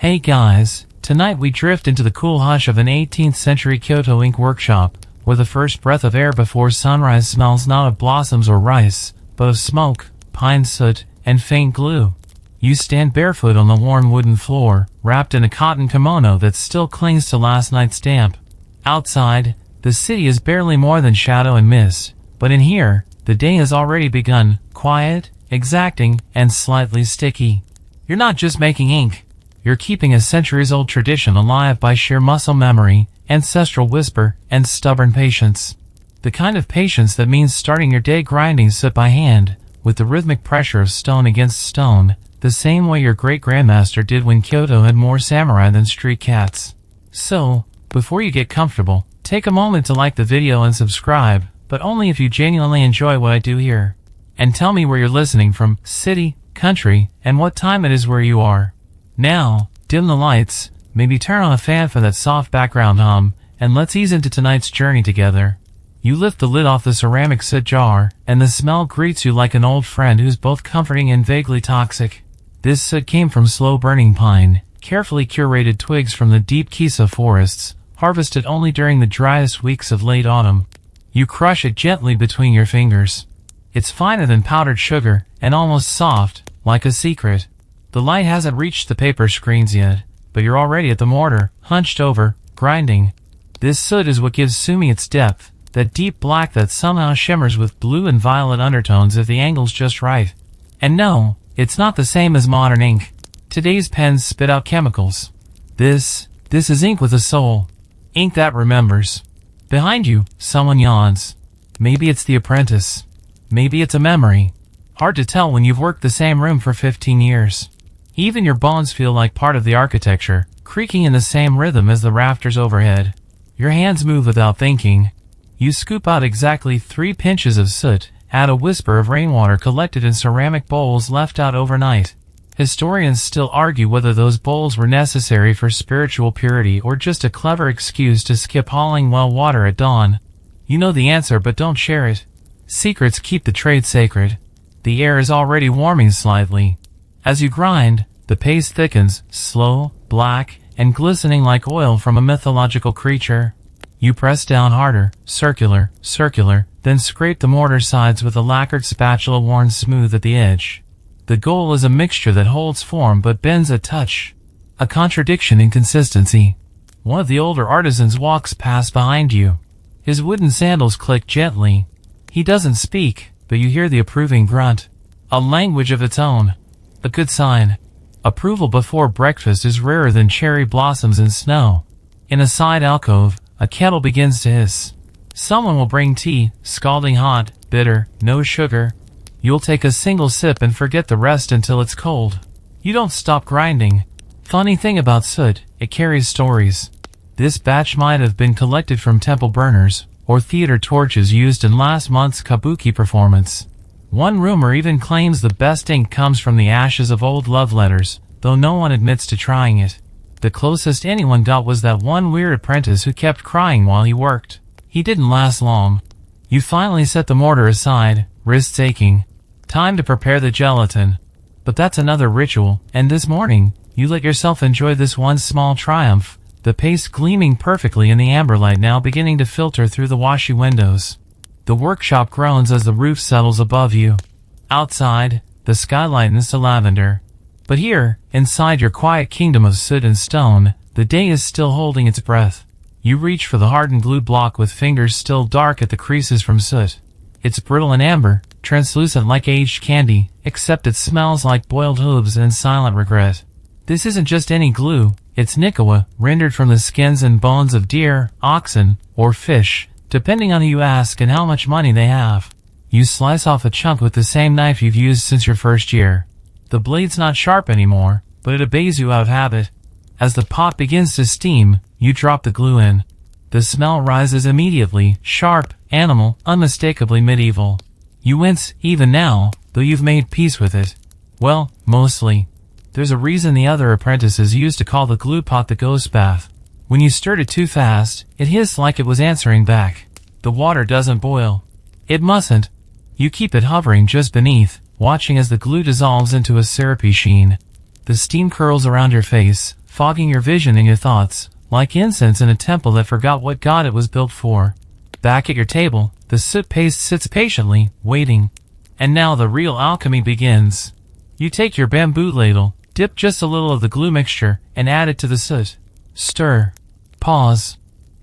Hey guys, tonight we drift into the cool hush of an 18th century Kyoto ink workshop, where the first breath of air before sunrise smells not of blossoms or rice, but of smoke, pine soot, and faint glue. You stand barefoot on the worn wooden floor, wrapped in a cotton kimono that still clings to last night's damp. Outside, the city is barely more than shadow and mist, but in here, the day has already begun, quiet, exacting, and slightly sticky. You're not just making ink. You're keeping a centuries-old tradition alive by sheer muscle memory, ancestral whisper, and stubborn patience. The kind of patience that means starting your day grinding soot by hand, with the rhythmic pressure of stone against stone, the same way your great-grandmaster did when Kyoto had more samurai than street cats. So, before you get comfortable, take a moment to like the video and subscribe, but only if you genuinely enjoy what I do here. And tell me where you're listening from, city, country, and what time it is where you are. Now, dim the lights, maybe turn on a fan for that soft background hum, and let's ease into tonight's journey together. You lift the lid off the ceramic soot jar, and the smell greets you like an old friend who's both comforting and vaguely toxic. This soot came from slow-burning pine, carefully curated twigs from the deep Kisa forests, harvested only during the driest weeks of late autumn. You crush it gently between your fingers. It's finer than powdered sugar, and almost soft, like a secret. The light hasn't reached the paper screens yet, but you're already at the mortar, hunched over, grinding. This soot is what gives Sumi its depth, that deep black that somehow shimmers with blue and violet undertones if the angle's just right. And no, it's not the same as modern ink. Today's pens spit out chemicals. This is ink with a soul. Ink that remembers. Behind you, someone yawns. Maybe it's the apprentice. Maybe it's a memory. Hard to tell when you've worked the same room for 15 years. Even your bones feel like part of the architecture, creaking in the same rhythm as the rafters overhead. Your hands move without thinking. You scoop out exactly 3 pinches of soot, add a whisper of rainwater collected in ceramic bowls left out overnight. Historians still argue whether those bowls were necessary for spiritual purity or just a clever excuse to skip hauling well water at dawn. You know the answer but don't share it. Secrets keep the trade sacred. The air is already warming slightly. As you grind, the paste thickens, slow, black, and glistening like oil from a mythological creature. You press down harder, circular, then scrape the mortar sides with a lacquered spatula worn smooth at the edge. The goal is a mixture that holds form but bends a touch. A contradiction in consistency. One of the older artisans walks past behind you. His wooden sandals click gently. He doesn't speak, but you hear the approving grunt. A language of its own. A good sign. Approval before breakfast is rarer than cherry blossoms in snow. In a side alcove, a kettle begins to hiss. Someone will bring tea, scalding hot, bitter, no sugar. You'll take a single sip and forget the rest until it's cold. You don't stop grinding. Funny thing about soot, it carries stories. This batch might have been collected from temple burners, or theater torches used in last month's kabuki performance. One rumor even claims the best ink comes from the ashes of old love letters, though no one admits to trying it. The closest anyone got was that one weird apprentice who kept crying while he worked. He didn't last long. You finally set the mortar aside, wrists aching. Time to prepare the gelatin. But that's another ritual, and this morning, you let yourself enjoy this one small triumph, the paste gleaming perfectly in the amber light now beginning to filter through the washy windows. The workshop groans as the roof settles above you. Outside, the sky lightens to lavender. But here, inside your quiet kingdom of soot and stone, the day is still holding its breath. You reach for the hardened glued block with fingers still dark at the creases from soot. It's brittle and amber, translucent like aged candy, except it smells like boiled hooves and silent regret. This isn't just any glue, it's nikawa, rendered from the skins and bones of deer, oxen, or fish, depending on who you ask and how much money they have. You slice off a chunk with the same knife you've used since your first year. The blade's not sharp anymore, but it obeys you out of habit. As the pot begins to steam, you drop the glue in. The smell rises immediately, sharp, animal, unmistakably medieval. You wince, even now, though you've made peace with it. Well, mostly. There's a reason the other apprentices used to call the glue pot the ghost bath. When you stirred it too fast, it hissed like it was answering back. The water doesn't boil. It mustn't. You keep it hovering just beneath, watching as the glue dissolves into a syrupy sheen. The steam curls around your face, fogging your vision and your thoughts, like incense in a temple that forgot what god it was built for. Back at your table, the soot paste sits patiently, waiting. And now the real alchemy begins. You take your bamboo ladle, dip just a little of the glue mixture, and add it to the soot. Stir. Pause.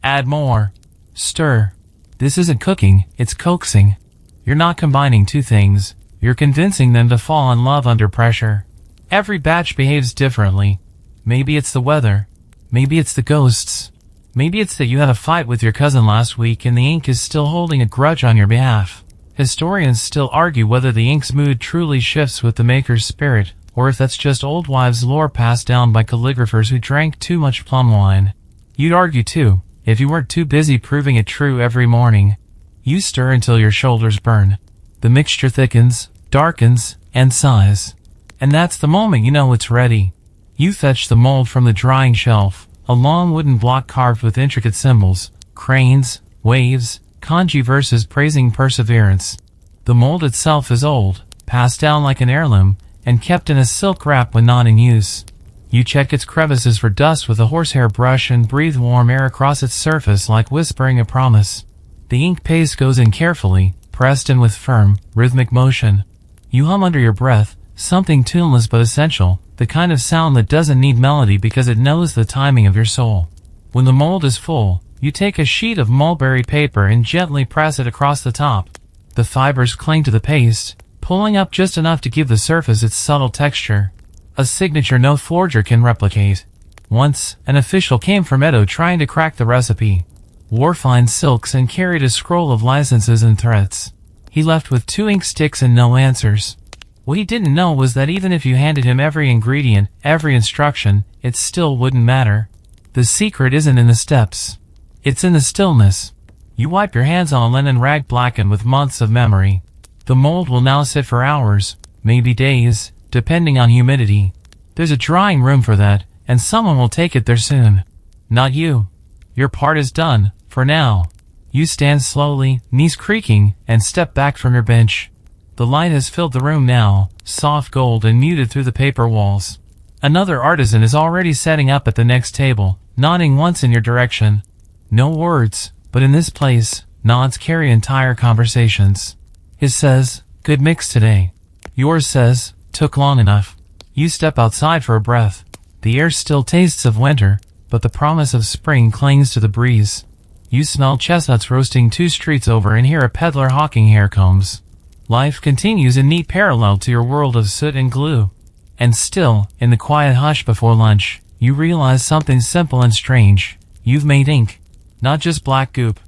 Add more. Stir. This isn't cooking, it's coaxing. You're not combining two things, you're convincing them to fall in love under pressure. Every batch behaves differently. Maybe it's the weather. Maybe it's the ghosts. Maybe it's that you had a fight with your cousin last week and the ink is still holding a grudge on your behalf. Historians still argue whether the ink's mood truly shifts with the maker's spirit, or if that's just old wives' lore passed down by calligraphers who drank too much plum wine. You'd argue too, if you weren't too busy proving it true every morning. You stir until your shoulders burn. The mixture thickens, darkens, and sighs. And that's the moment you know it's ready. You fetch the mold from the drying shelf, a long wooden block carved with intricate symbols, cranes, waves, kanji verses praising perseverance. The mold itself is old, passed down like an heirloom, and kept in a silk wrap when not in use. You check its crevices for dust with a horsehair brush and breathe warm air across its surface like whispering a promise. The ink paste goes in carefully, pressed in with firm, rhythmic motion. You hum under your breath, something tuneless but essential, the kind of sound that doesn't need melody because it knows the timing of your soul. When the mold is full, you take a sheet of mulberry paper and gently press it across the top. The fibers cling to the paste, pulling up just enough to give the surface its subtle texture. A signature no forger can replicate. Once, an official came from Edo trying to crack the recipe. Wore fine silks and carried a scroll of licenses and threats. He left with 2 ink sticks and no answers. What he didn't know was that even if you handed him every ingredient, every instruction, it still wouldn't matter. The secret isn't in the steps. It's in the stillness. You wipe your hands on a linen rag blackened with months of memory. The mold will now sit for hours, maybe days, depending on humidity. There's a drying room for that, and someone will take it there soon. Not you. Your part is done, for now. You stand slowly, knees creaking, and step back from your bench. The light has filled the room now, soft gold and muted through the paper walls. Another artisan is already setting up at the next table, nodding once in your direction. No words, but in this place, nods carry entire conversations. His says, "Good mix today." Yours says, "Took long enough." You step outside for a breath. The air still tastes of winter, but the promise of spring clings to the breeze. You smell chestnuts roasting 2 streets over and hear a peddler hawking hair combs. Life continues in neat parallel to your world of soot and glue. And still, in the quiet hush before lunch, you realize something simple and strange. You've made ink. Not just black goop.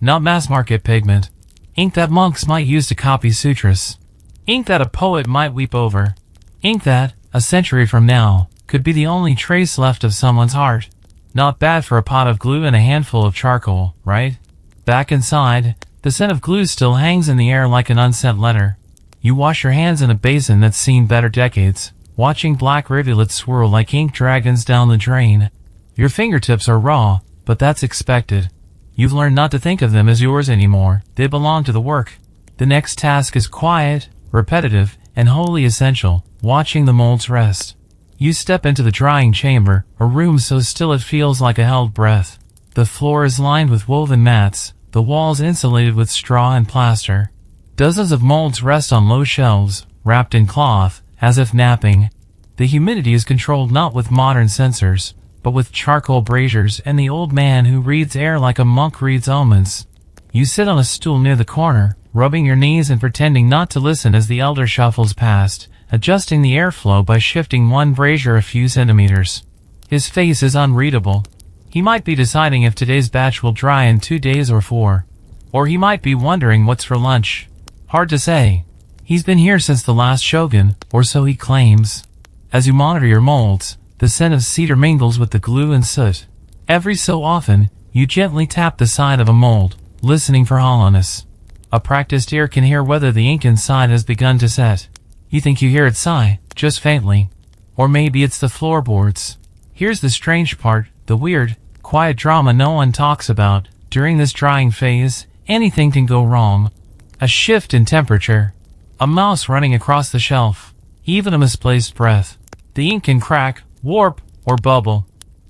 Not mass-market pigment. Ink that monks might use to copy sutras. Ink that a poet might weep over. Ink that, a century from now, could be the only trace left of someone's heart. Not bad for a pot of glue and a handful of charcoal, right? Back inside, the scent of glue still hangs in the air like an unsent letter. You wash your hands in a basin that's seen better decades, watching black rivulets swirl like ink dragons down the drain. Your fingertips are raw, but that's expected. You've learned not to think of them as yours anymore. They belong to the work. The next task is quiet, repetitive, and wholly essential, watching the molds rest. You step into the drying chamber, a room so still it feels like a held breath. The floor is lined with woven mats, the walls insulated with straw and plaster. Dozens of molds rest on low shelves, wrapped in cloth, as if napping. The humidity is controlled not with modern sensors, but with charcoal braziers and the old man who reads air like a monk reads omens. You sit on a stool near the corner, rubbing your knees and pretending not to listen as the elder shuffles past, adjusting the airflow by shifting one brazier a few centimeters. His face is unreadable. He might be deciding if today's batch will dry in 2 days or 4. Or he might be wondering what's for lunch. Hard to say. He's been here since the last shogun, or so he claims. As you monitor your molds, the scent of cedar mingles with the glue and soot. Every so often, you gently tap the side of a mold, listening for hollowness. A practiced ear can hear whether the ink inside has begun to set. You think you hear it sigh, just faintly. Or maybe it's the floorboards. Here's the strange part, the weird, quiet drama no one talks about. During this drying phase, anything can go wrong. A shift in temperature. A mouse running across the shelf. Even a misplaced breath. The ink can crack, warp, or bubble.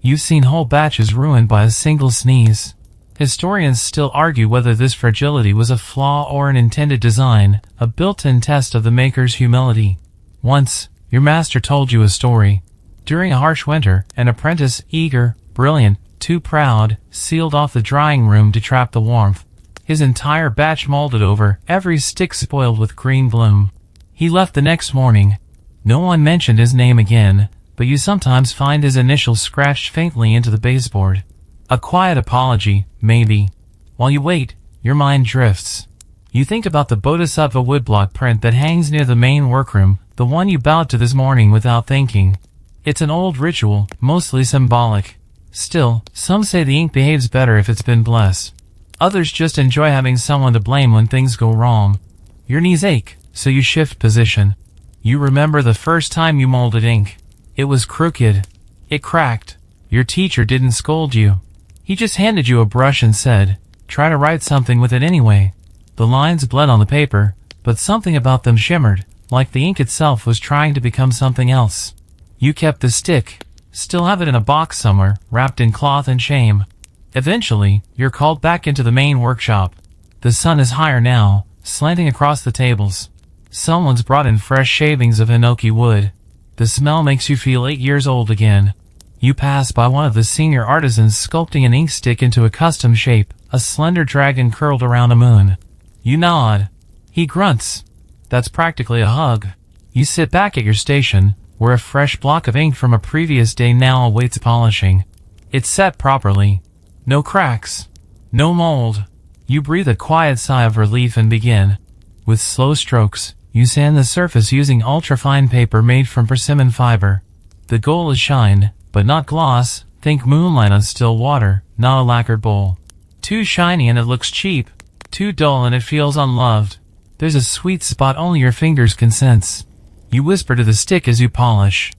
You've seen whole batches ruined by a single sneeze. Historians still argue whether this fragility was a flaw or an intended design, a built-in test of the maker's humility. Once, your master told you a story. During a harsh winter, an apprentice, eager, brilliant, too proud, sealed off the drying room to trap the warmth. His entire batch molded over, every stick spoiled with green bloom. He left the next morning. No one mentioned his name again, but you sometimes find his initials scratched faintly into the baseboard. A quiet apology, maybe. While you wait, your mind drifts. You think about the Bodhisattva woodblock print that hangs near the main workroom, the one you bowed to this morning without thinking. It's an old ritual, mostly symbolic. Still, some say the ink behaves better if it's been blessed. Others just enjoy having someone to blame when things go wrong. Your knees ache, so you shift position. You remember the first time you molded ink. It was crooked. It cracked. Your teacher didn't scold you. He just handed you a brush and said, "Try to write something with it anyway." The lines bled on the paper, but something about them shimmered, like the ink itself was trying to become something else. You kept the stick. Still have it in a box somewhere, wrapped in cloth and shame. Eventually, you're called back into the main workshop. The sun is higher now, slanting across the tables. Someone's brought in fresh shavings of hinoki wood. The smell makes you feel 8 years old again. You pass by one of the senior artisans sculpting an ink stick into a custom shape, a slender dragon curled around a moon. You nod. He grunts. That's practically a hug. You sit back at your station, where a fresh block of ink from a previous day now awaits polishing. It's set properly. No cracks. No mold. You breathe a quiet sigh of relief and begin. With slow strokes, you sand the surface using ultrafine paper made from persimmon fiber. The goal is shine, but not gloss. Think moonlight on still water, not a lacquered bowl. Too shiny and it looks cheap. Too dull and it feels unloved. There's a sweet spot only your fingers can sense. You whisper to the stick as you polish.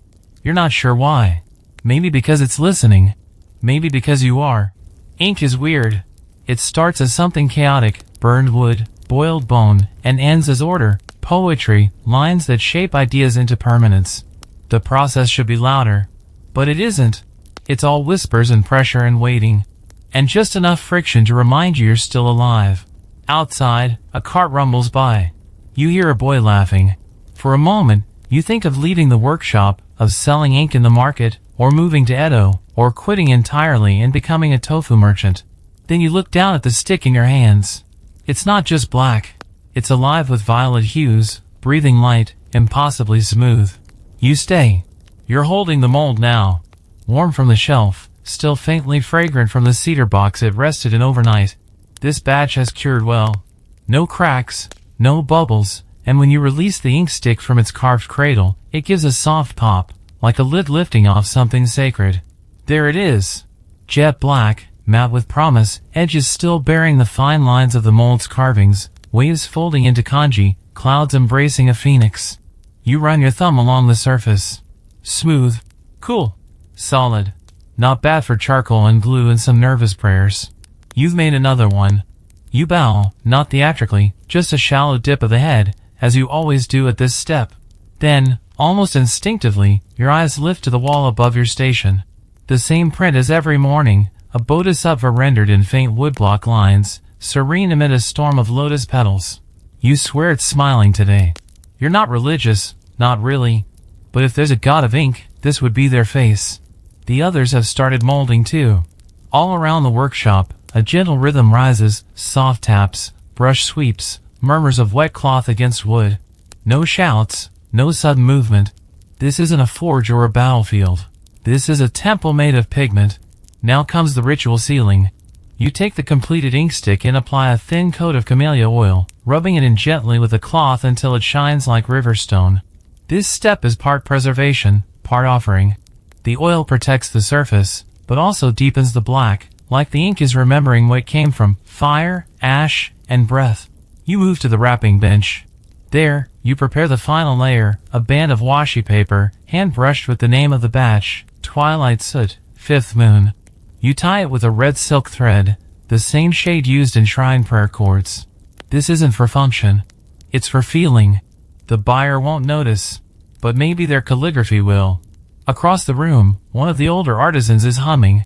You're not sure why. Maybe because it's listening. Maybe because you are. Ink is weird. It starts as something chaotic, burned wood, boiled bone, and ends as order, poetry, lines that shape ideas into permanence. The process should be louder. But it isn't. It's all whispers and pressure and waiting. And just enough friction to remind you you're still alive. Outside, a cart rumbles by. You hear a boy laughing. For a moment, you think of leaving the workshop, of selling ink in the market, or moving to Edo, or quitting entirely and becoming a tofu merchant. Then you look down at the stick in your hands. It's not just black. It's alive with violet hues, breathing light, impossibly smooth. You stay. You're holding the mold now. Warm from the shelf, still faintly fragrant from the cedar box it rested in overnight. This batch has cured well. No cracks, no bubbles, and when you release the ink stick from its carved cradle, it gives a soft pop, like a lid lifting off something sacred. There it is. Jet black, matte with promise, edges still bearing the fine lines of the mold's carvings, waves folding into kanji, clouds embracing a phoenix. You run your thumb along the surface. Smooth. Cool. Solid. Not bad for charcoal and glue and some nervous prayers. You've made another one. You bow, not theatrically, just a shallow dip of the head, as you always do at this step. Then, almost instinctively, your eyes lift to the wall above your station. The same print as every morning, a bodhisattva rendered in faint woodblock lines, serene amid a storm of lotus petals. You swear it's smiling today. You're not religious, not really. But if there's a god of ink, this would be their face. The others have started molding too. All around the workshop, a gentle rhythm rises, soft taps, brush sweeps, murmurs of wet cloth against wood. No shouts, no sudden movement. This isn't a forge or a battlefield. This is a temple made of pigment. Now comes the ritual sealing. You take the completed ink stick and apply a thin coat of camellia oil, rubbing it in gently with a cloth until it shines like river stone. This step is part preservation, part offering. The oil protects the surface, but also deepens the black, like the ink is remembering what came from fire, ash, and breath. You move to the wrapping bench. There, you prepare the final layer, a band of washi paper, hand-brushed with the name of the batch, Twilight Soot, 5th Moon. You tie it with a red silk thread, the same shade used in shrine prayer cords. This isn't for function. It's for feeling. The buyer won't notice, but maybe their calligraphy will. Across the room, one of the older artisans is humming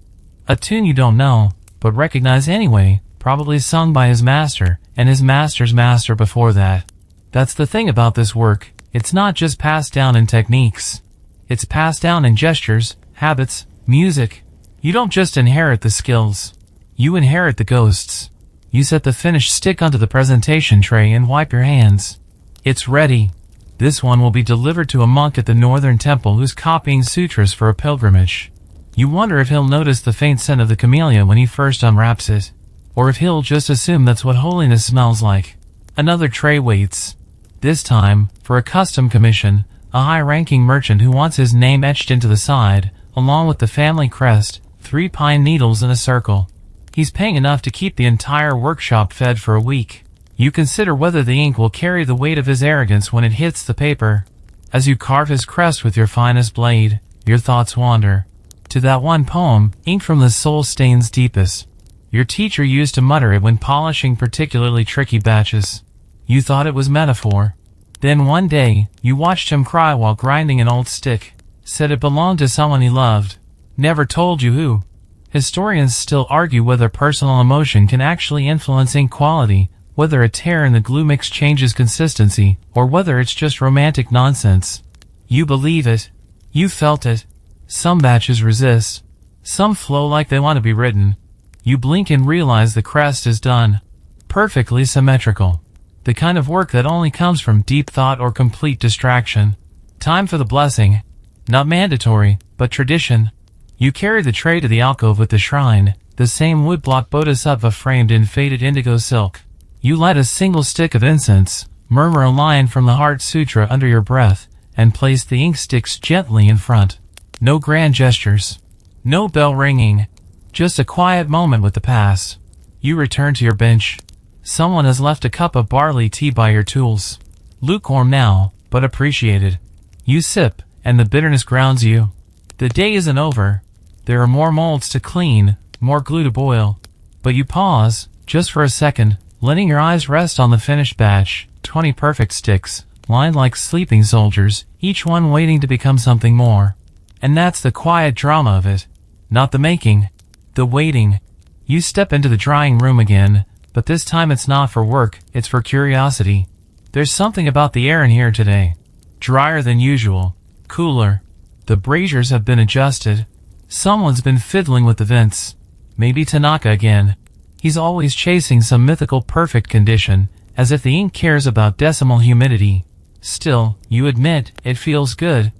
a tune you don't know, but recognize anyway, probably sung by his master, and his master's master before that. That's the thing about this work, it's not just passed down in techniques. It's passed down in gestures, habits, music. You don't just inherit the skills. You inherit the ghosts. You set the finished stick onto the presentation tray and wipe your hands. It's ready. This one will be delivered to a monk at the northern temple who's copying sutras for a pilgrimage. You wonder if he'll notice the faint scent of the camellia when he first unwraps it, or if he'll just assume that's what holiness smells like. Another tray waits. This time, for a custom commission, a high-ranking merchant who wants his name etched into the side, along with the family crest, 3 pine needles in a circle. He's paying enough to keep the entire workshop fed for a week. You consider whether the ink will carry the weight of his arrogance when it hits the paper. As you carve his crest with your finest blade, your thoughts wander to that one poem, ink from the soul stains deepest. Your teacher used to mutter it when polishing particularly tricky batches. You thought it was metaphor. Then one day, you watched him cry while grinding an old stick. Said it belonged to someone he loved. Never told you who. Historians still argue whether personal emotion can actually influence ink quality, whether a tear in the glue mix changes consistency, or whether it's just romantic nonsense. You believe it. You felt it. Some batches resist. Some flow like they want to be written. You blink and realize the crest is done. Perfectly symmetrical. The kind of work that only comes from deep thought or complete distraction. Time for the blessing. Not mandatory, but tradition. You carry the tray to the alcove with the shrine, the same woodblock bodhisattva framed in faded indigo silk. You light a single stick of incense, murmur a line from the Heart Sutra under your breath, and place the ink sticks gently in front. No grand gestures. No bell ringing. Just a quiet moment with the past. You return to your bench. Someone has left a cup of barley tea by your tools. Lukewarm now, but appreciated. You sip, and the bitterness grounds you. The day isn't over. There are more molds to clean, more glue to boil. But you pause, just for a second, letting your eyes rest on the finished batch, 20 perfect sticks, lined like sleeping soldiers, each one waiting to become something more. And that's the quiet drama of it. Not the making. The waiting. You step into the drying room again, but this time it's not for work, it's for curiosity. There's something about the air in here today. Drier than usual. Cooler. The braziers have been adjusted. Someone's been fiddling with the vents. Maybe Tanaka again. He's always chasing some mythical perfect condition, as if the ink cares about decimal humidity. Still, you admit, it feels good.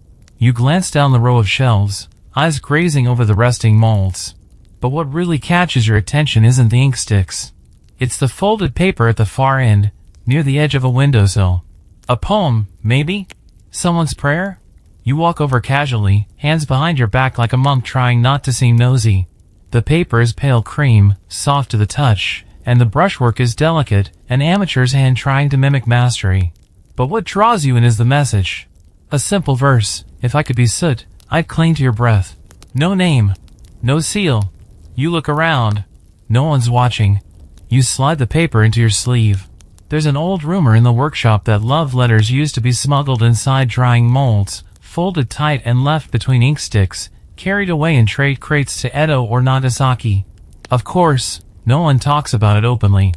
You glance down the row of shelves, eyes grazing over the resting molds. But what really catches your attention isn't the ink sticks. It's the folded paper at the far end, near the edge of a windowsill. A poem, maybe? Someone's prayer? You walk over casually, hands behind your back like a monk trying not to seem nosy. The paper is pale cream, soft to the touch, and the brushwork is delicate, an amateur's hand trying to mimic mastery. But what draws you in is the message. A simple verse. If I could be soot, I'd cling to your breath. No name. No seal. You look around. No one's watching. You slide the paper into your sleeve. There's an old rumor in the workshop that love letters used to be smuggled inside drying molds, folded tight and left between ink sticks, carried away in trade crates to Edo or Nagasaki. Of course, no one talks about it openly.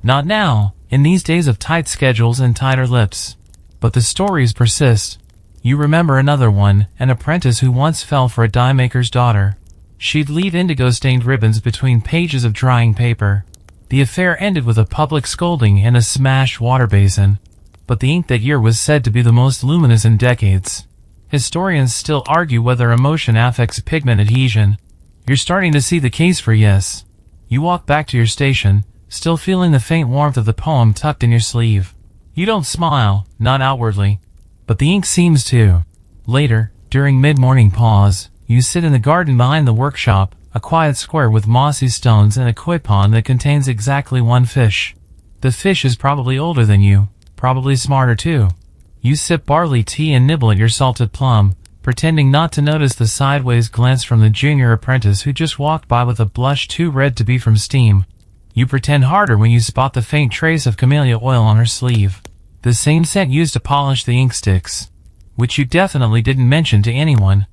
Not now, in these days of tight schedules and tighter lips. But the stories persist. You remember another one, an apprentice who once fell for a dye maker's daughter. She'd leave indigo-stained ribbons between pages of drying paper. The affair ended with a public scolding and a smashed water basin. But the ink that year was said to be the most luminous in decades. Historians still argue whether emotion affects pigment adhesion. You're starting to see the case for yes. You walk back to your station, still feeling the faint warmth of the poem tucked in your sleeve. You don't smile, not outwardly. But the ink seems to. Later, during mid-morning pause, you sit in the garden behind the workshop, a quiet square with mossy stones and a koi pond that contains exactly one fish. The fish is probably older than you, probably smarter too. You sip barley tea and nibble at your salted plum, pretending not to notice the sideways glance from the junior apprentice who just walked by with a blush too red to be from steam. You pretend harder when you spot the faint trace of camellia oil on her sleeve. The same scent used to polish the ink sticks. Which you definitely didn't mention to anyone.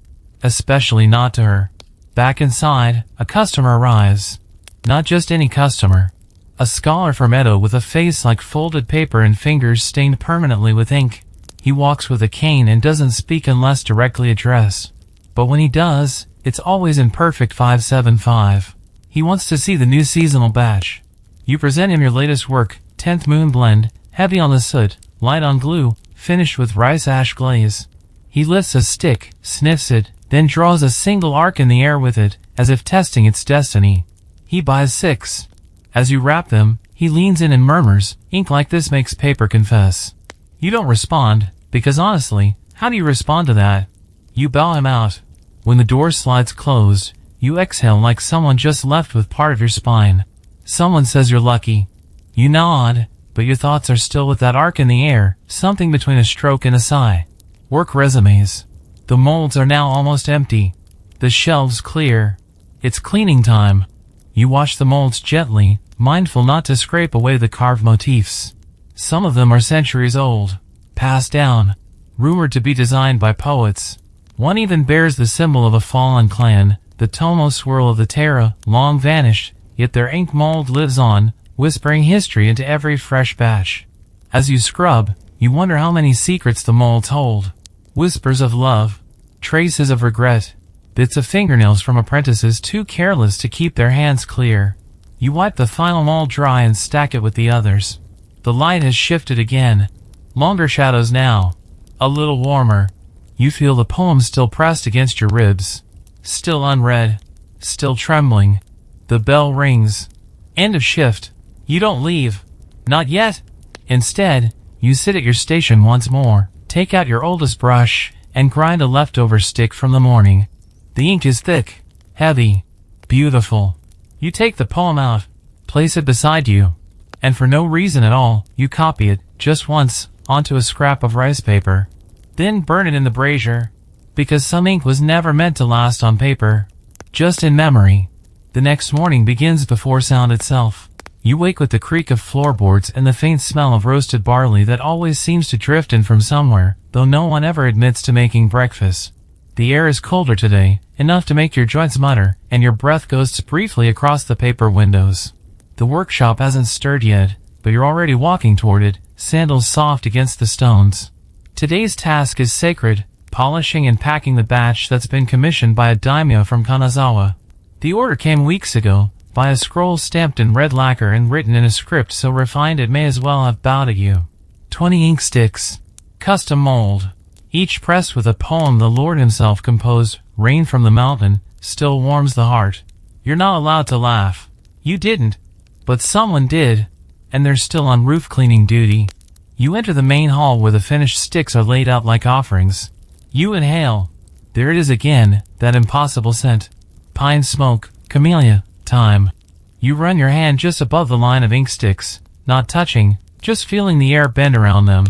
especially not to her. Back inside, a customer arrives. Not just any customer. A scholar from Edo with a face like folded paper and fingers stained permanently with ink. He walks with a cane and doesn't speak unless directly addressed. But when he does, it's always in perfect 575. He wants to see the new seasonal batch. You present him your latest work, 10th Moon Blend, heavy on the soot, light on glue, finished with rice ash glaze. He lifts a stick, sniffs it, then draws a single arc in the air with it, as if testing its destiny. He buys 6. As you wrap them, he leans in and murmurs, "Ink like this makes paper confess." You don't respond, because honestly, how do you respond to that? You bow him out. When the door slides closed, you exhale like someone just left with part of your spine. Someone says you're lucky. You nod, but your thoughts are still with that arc in the air, something between a stroke and a sigh. Work resumes. The molds are now almost empty. The shelves clear. It's cleaning time. You wash the molds gently, mindful not to scrape away the carved motifs. Some of them are centuries old, passed down, rumored to be designed by poets. One even bears the symbol of a fallen clan, the Tomo swirl of the Terra, long vanished, yet their ink mold lives on, whispering history into every fresh batch. As you scrub, you wonder how many secrets the molds hold. Whispers of love, traces of regret, bits of fingernails from apprentices too careless to keep their hands clear. You wipe the final mold dry and stack it with the others. The light has shifted again. Longer shadows now. A little warmer. You feel the poem still pressed against your ribs. Still unread. Still trembling. The bell rings. End of shift. You don't leave. Not yet. Instead, you sit at your station once more, take out your oldest brush, and grind a leftover stick from the morning. The ink is thick, heavy, beautiful. You take the poem out, place it beside you, and for no reason at all, you copy it, just once, onto a scrap of rice paper. Then burn it in the brazier, because some ink was never meant to last on paper, just in memory. The next morning begins before sound itself. You wake with the creak of floorboards and the faint smell of roasted barley that always seems to drift in from somewhere, though no one ever admits to making breakfast. The air is colder today, enough to make your joints mutter, and your breath goes briefly across the paper windows. The workshop hasn't stirred yet, but you're already walking toward it, sandals soft against the stones. Today's task is sacred, polishing and packing the batch that's been commissioned by a daimyo from Kanazawa. The order came weeks ago, by a scroll stamped in red lacquer and written in a script so refined it may as well have bowed at you. 20 ink sticks. Custom mold. Each pressed with a poem the Lord himself composed, Rain from the Mountain, still warms the heart. You're not allowed to laugh. You didn't. But someone did. And they're still on roof cleaning duty. You enter the main hall where the finished sticks are laid out like offerings. You inhale. There it is again, that impossible scent. Pine smoke, camellia, time. You run your hand just above the line of ink sticks, not touching, just feeling the air bend around them.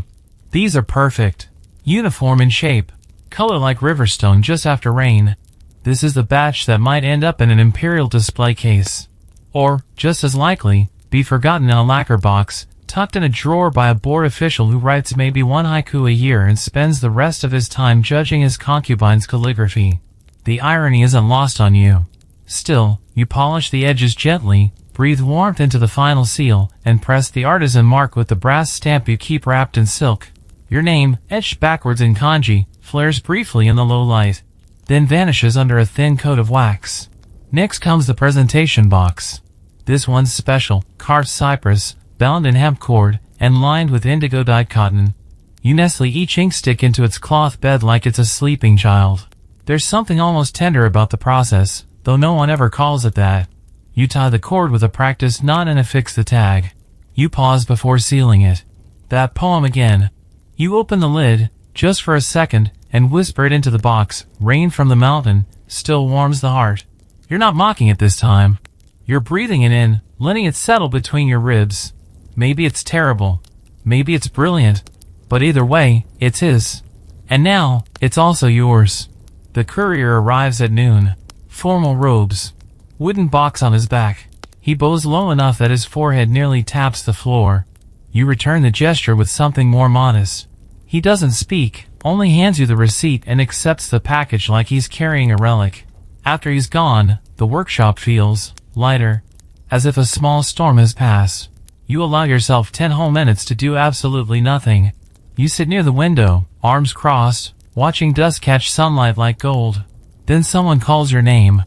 These are perfect. Uniform in shape. Color like riverstone just after rain. This is the batch that might end up in an imperial display case. Or, just as likely, be forgotten in a lacquer box, tucked in a drawer by a board official who writes maybe one haiku a year and spends the rest of his time judging his concubine's calligraphy. The irony isn't lost on you. Still, you polish the edges gently, breathe warmth into the final seal, and press the artisan mark with the brass stamp you keep wrapped in silk. Your name, etched backwards in kanji, flares briefly in the low light, then vanishes under a thin coat of wax. Next comes the presentation box. This one's special, carved cypress, bound in hemp cord, and lined with indigo dyed cotton. You nestle each ink stick into its cloth bed like it's a sleeping child. There's something almost tender about the process, though no one ever calls it that. You tie the cord with a practiced knot and affix the tag. You pause before sealing it. That poem again. You open the lid, just for a second, and whisper it into the box, Rain from the Mountain, still warms the heart. You're not mocking it this time. You're breathing it in, letting it settle between your ribs. Maybe it's terrible. Maybe it's brilliant. But either way, it's his. And now, it's also yours. The courier arrives at noon. Formal robes. Wooden box on his back. He bows low enough that his forehead nearly taps the floor. You return the gesture with something more modest. He doesn't speak, only hands you the receipt and accepts the package like he's carrying a relic. After he's gone, the workshop feels lighter, as if a small storm has passed. You allow yourself 10 whole minutes to do absolutely nothing. You sit near the window, arms crossed, watching dust catch sunlight like gold. Then someone calls your name.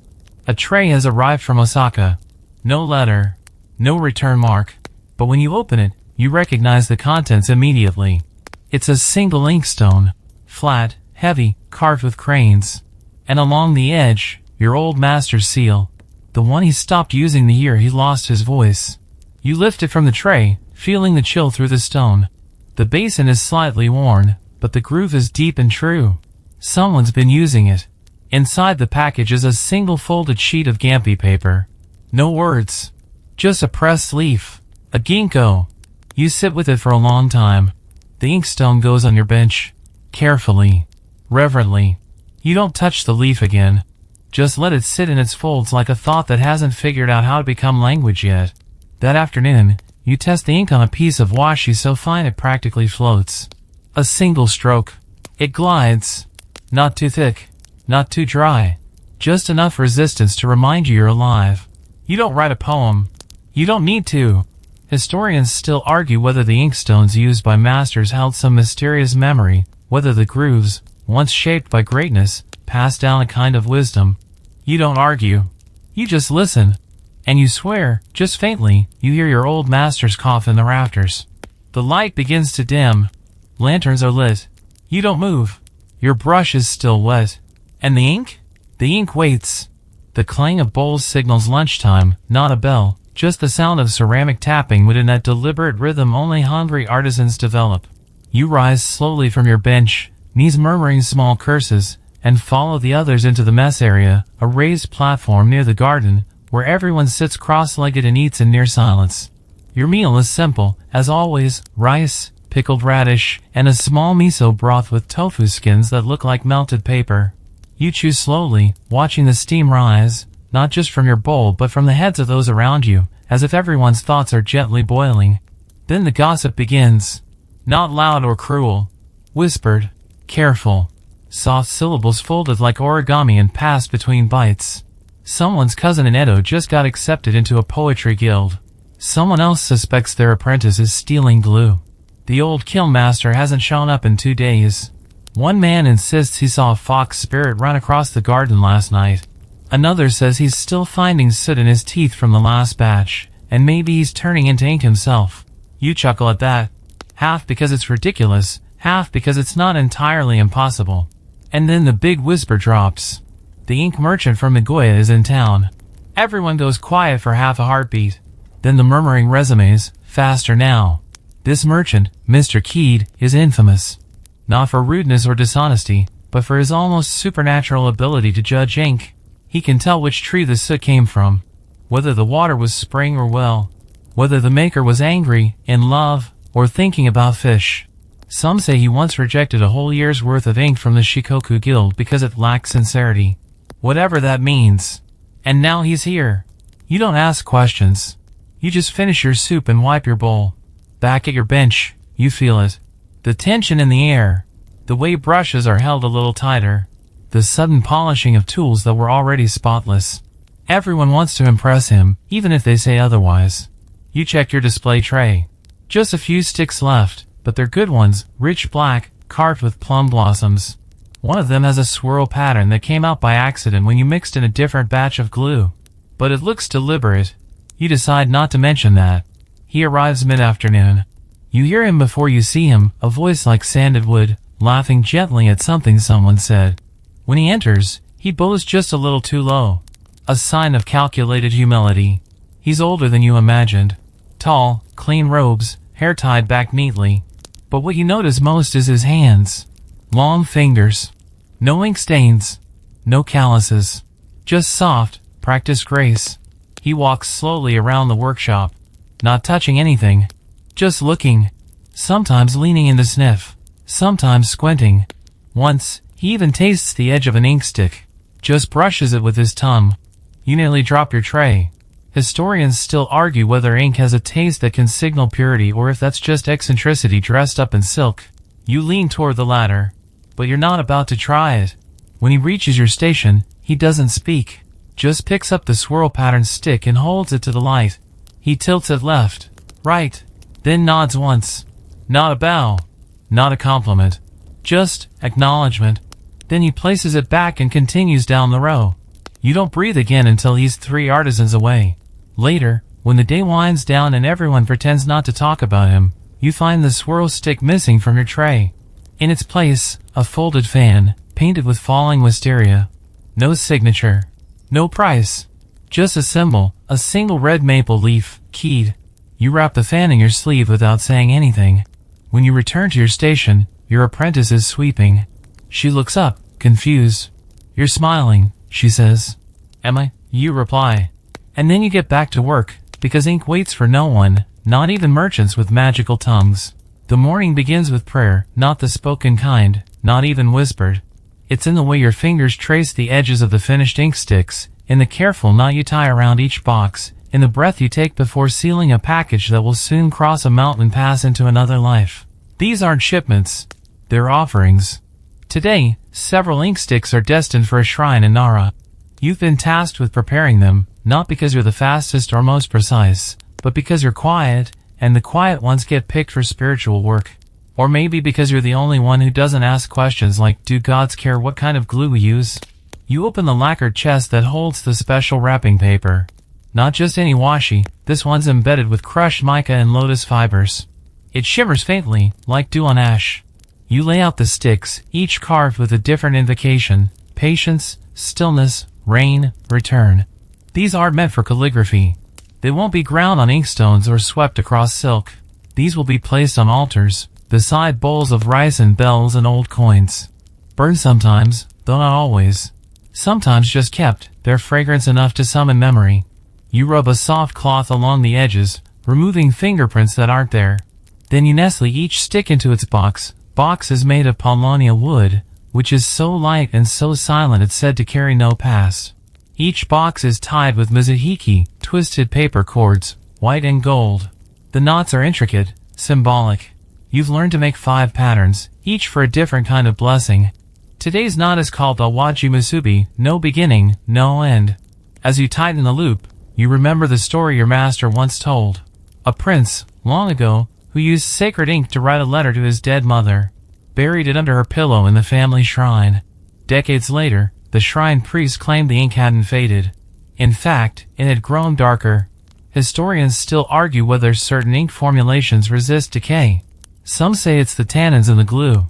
A tray has arrived from Osaka. No letter, no return mark. But when you open it, you recognize the contents immediately. It's a single inkstone, flat, heavy, carved with cranes. And along the edge, your old master's seal. The one he stopped using the year he lost his voice. You lift it from the tray, feeling the chill through the stone. The basin is slightly worn, but the groove is deep and true. Someone's been using it. Inside the package is a single folded sheet of Gampi paper. No words. Just a pressed leaf. A ginkgo. You sit with it for a long time. The inkstone goes on your bench. Carefully. Reverently. You don't touch the leaf again. Just let it sit in its folds like a thought that hasn't figured out how to become language yet. That afternoon, you test the ink on a piece of washi so fine it practically floats. A single stroke. It glides. Not too thick. Not too dry. Just enough resistance to remind you you're alive. You don't write a poem. You don't need to. Historians still argue whether the inkstones used by masters held some mysterious memory, whether the grooves, once shaped by greatness, passed down a kind of wisdom. You don't argue. You just listen. And you swear, just faintly, you hear your old master's cough in the rafters. The light begins to dim. Lanterns are lit. You don't move. Your brush is still wet. And the ink? The ink waits. The clang of bowls signals lunchtime, not a bell, just the sound of ceramic tapping within that deliberate rhythm only hungry artisans develop. You rise slowly from your bench, knees murmuring small curses, and follow the others into the mess area, a raised platform near the garden, where everyone sits cross-legged and eats in near silence. Your meal is simple, as always, rice, pickled radish, and a small miso broth with tofu skins that look like melted paper. You chew slowly, watching the steam rise, not just from your bowl but from the heads of those around you, as if everyone's thoughts are gently boiling. Then the gossip begins. Not loud or cruel. Whispered. Careful. Soft syllables folded like origami and passed between bites. Someone's cousin in Edo just got accepted into a poetry guild. Someone else suspects their apprentice is stealing glue. The old kiln master hasn't shown up in 2 days. One man insists he saw a fox spirit run across the garden last night. Another says he's still finding soot in his teeth from the last batch, and maybe he's turning into ink himself. You chuckle at that. Half because it's ridiculous, half because it's not entirely impossible. And then the big whisper drops. The ink merchant from Nagoya is in town. Everyone goes quiet for half a heartbeat. Then the murmuring resumes, faster now. This merchant, Mr. Keed, is infamous. Not for rudeness or dishonesty, but for his almost supernatural ability to judge ink. He can tell which tree the soot came from, whether the water was spring or well, whether the maker was angry, in love, or thinking about fish. Some say he once rejected a whole year's worth of ink from the Shikoku Guild because it lacked sincerity. Whatever that means. And now he's here. You don't ask questions. You just finish your soup and wipe your bowl. Back at your bench, you feel it. The tension in the air. The way brushes are held a little tighter. The sudden polishing of tools that were already spotless. Everyone wants to impress him, even if they say otherwise. You check your display tray. Just a few sticks left, but they're good ones, rich black, carved with plum blossoms. One of them has a swirl pattern that came out by accident when you mixed in a different batch of glue. But it looks deliberate. You decide not to mention that. He arrives mid-afternoon. You hear him before you see him, a voice like sanded wood, laughing gently at something someone said. When he enters, he bows just a little too low. A sign of calculated humility. He's older than you imagined. Tall, clean robes, hair tied back neatly. But what you notice most is his hands. Long fingers. No ink stains. No calluses. Just soft, practiced grace. He walks slowly around the workshop. Not touching anything. Just looking. Sometimes leaning in to sniff. Sometimes squinting. Once, he even tastes the edge of an ink stick. Just brushes it with his tongue. You nearly drop your tray. Historians still argue whether ink has a taste that can signal purity or if that's just eccentricity dressed up in silk. You lean toward the latter. but you're not about to try it. When he reaches your station, he doesn't speak. Just picks up the swirl pattern stick and holds it to the light. He tilts it left, right, then nods once. Not a bow, not a compliment, just acknowledgement. Then he places it back and continues down the row. You don't breathe again until he's 3 artisans away. Later, when the day winds down and everyone pretends not to talk about him, you find the swirl stick missing from your tray. In its place, a folded fan, painted with falling wisteria. No signature. No price. Just a symbol, a single red maple leaf, keyed. You wrap the fan in your sleeve without saying anything. When you return to your station, your apprentice is sweeping. She looks up, confused. You're smiling, she says. Am I? You reply. And then you get back to work, because ink waits for no one, not even merchants with magical tongues. The morning begins with prayer, not the spoken kind, not even whispered. It's in the way your fingers trace the edges of the finished ink sticks, in the careful knot you tie around each box, in the breath you take before sealing a package that will soon cross a mountain pass into another life. These aren't shipments. They're offerings. Today, several ink sticks are destined for a shrine in Nara. You've been tasked with preparing them, not because you're the fastest or most precise, but because you're quiet, and the quiet ones get picked for spiritual work. Or maybe because you're the only one who doesn't ask questions like, do gods care what kind of glue we use? You open the lacquered chest that holds the special wrapping paper. Not just any washi, this one's embedded with crushed mica and lotus fibers. It shimmers faintly, like dew on ash. You lay out the sticks, each carved with a different invocation: patience, stillness, rain, return. These aren't meant for calligraphy. They won't be ground on inkstones or swept across silk. These will be placed on altars, beside bowls of rice and bells and old coins. Burned sometimes, though not always. Sometimes just kept, their fragrance enough to summon memory. You rub a soft cloth along the edges, removing fingerprints that aren't there. Then you nestle each stick into its box. Box is made of paulownia wood, which is so light and so silent it's said to carry no past. Each box is tied with mizuhiki, twisted paper cords, white and gold. The knots are intricate, symbolic. You've learned to make 5 patterns, each for a different kind of blessing. Today's knot is called Awaji Musubi, no beginning, no end. As you tighten the loop, you remember the story your master once told. A prince, long ago, who used sacred ink to write a letter to his dead mother, buried it under her pillow in the family shrine. Decades later, the shrine priest claimed the ink hadn't faded. In fact, it had grown darker. Historians still argue whether certain ink formulations resist decay. Some say it's the tannins in the glue.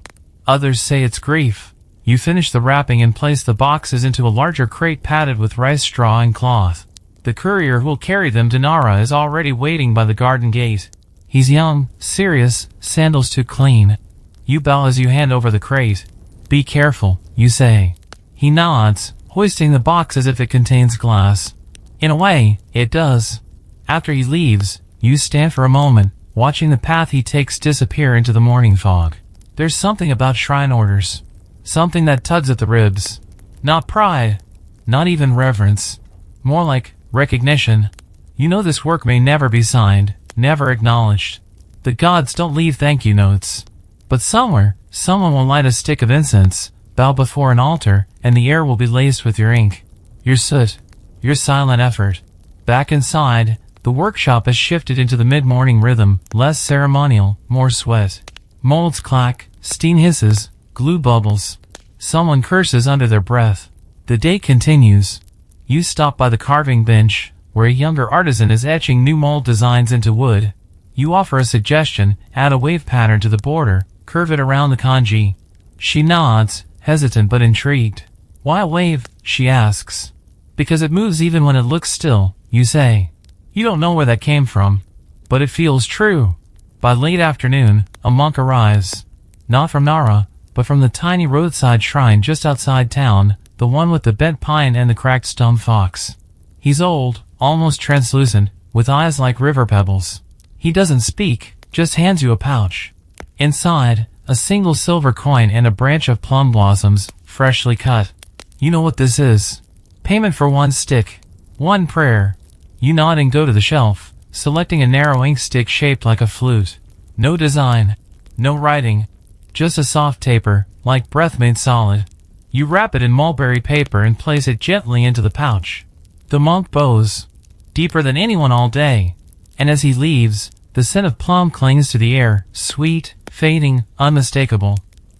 Others say it's grief. You finish the wrapping and place the boxes into a larger crate padded with rice straw and cloth. The courier who'll carry them to Nara is already waiting by the garden gate. He's young, serious, sandals too clean. You bow as you hand over the crate. Be careful, you say. He nods, hoisting the box as if it contains glass. In a way, it does. After he leaves, you stand for a moment, watching the path he takes disappear into the morning fog. There's something about shrine orders. Something that tugs at the ribs. Not pride. Not even reverence. More like recognition. You know this work may never be signed, never acknowledged. The gods don't leave thank you notes. But somewhere, someone will light a stick of incense, bow before an altar, and the air will be laced with your ink. Your soot. Your silent effort. Back inside, the workshop has shifted into the mid-morning rhythm, less ceremonial, more sweat. Molds clack, steam hisses, glue bubbles. Someone curses under their breath. The day continues. You stop by the carving bench, where a younger artisan is etching new mold designs into wood. You offer a suggestion: add a wave pattern to the border, curve it around the kanji. She nods, hesitant but intrigued. Why a wave? She asks. Because it moves even when it looks still, you say. You don't know where that came from, but it feels true. By late afternoon, a monk arrives. Not from Nara, but from the tiny roadside shrine just outside town, the one with the bent pine and the cracked stone fox. He's old, almost translucent, with eyes like river pebbles. He doesn't speak, just hands you a pouch. Inside, a single silver coin and a branch of plum blossoms, freshly cut. You know what this is. Payment for 1 stick. 1 prayer. You nod and go to the shelf, selecting a narrow ink stick shaped like a flute. No design. No writing. Just a soft taper, like breath made solid. You wrap it in mulberry paper and place it gently into the pouch. The monk bows, deeper than anyone all day, and as he leaves, the scent of plum clings to the air, sweet, fading, unmistakable.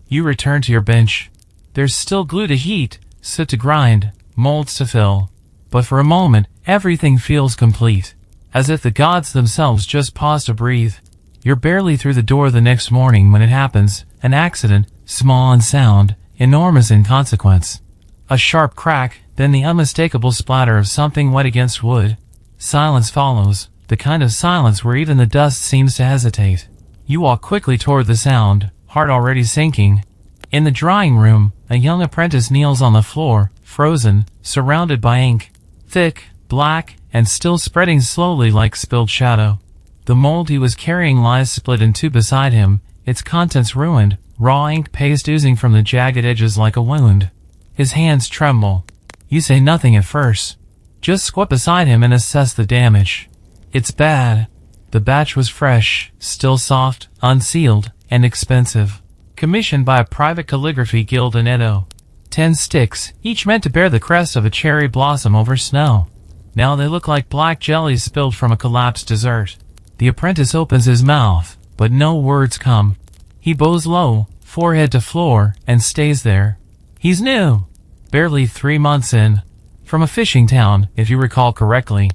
You return to your bench. There's still glue to heat, soot to grind, molds to fill. But for a moment, everything feels complete, as if the gods themselves just paused to breathe. You're barely through the door the next morning when it happens, an accident, small in sound, enormous in consequence. A sharp crack, then the unmistakable splatter of something wet against wood. Silence follows, the kind of silence where even the dust seems to hesitate. You walk quickly toward the sound, heart already sinking. In the drawing room, a young apprentice kneels on the floor, frozen, surrounded by ink. Thick, black, and still spreading slowly like spilled shadow. The mold he was carrying lies split in two beside him, its contents ruined, raw ink paste oozing from the jagged edges like a wound. His hands tremble. You say nothing at first. Just squat beside him and assess the damage. It's bad. The batch was fresh, still soft, unsealed, and expensive. Commissioned by a private calligraphy guild in Edo. 10 sticks, each meant to bear the crest of a cherry blossom over snow. Now they look like black jellies spilled from a collapsed dessert. The apprentice opens his mouth, but no words come. He bows low, forehead to floor, and stays there. He's new. Barely 3 months in. From a fishing town, if you recall correctly.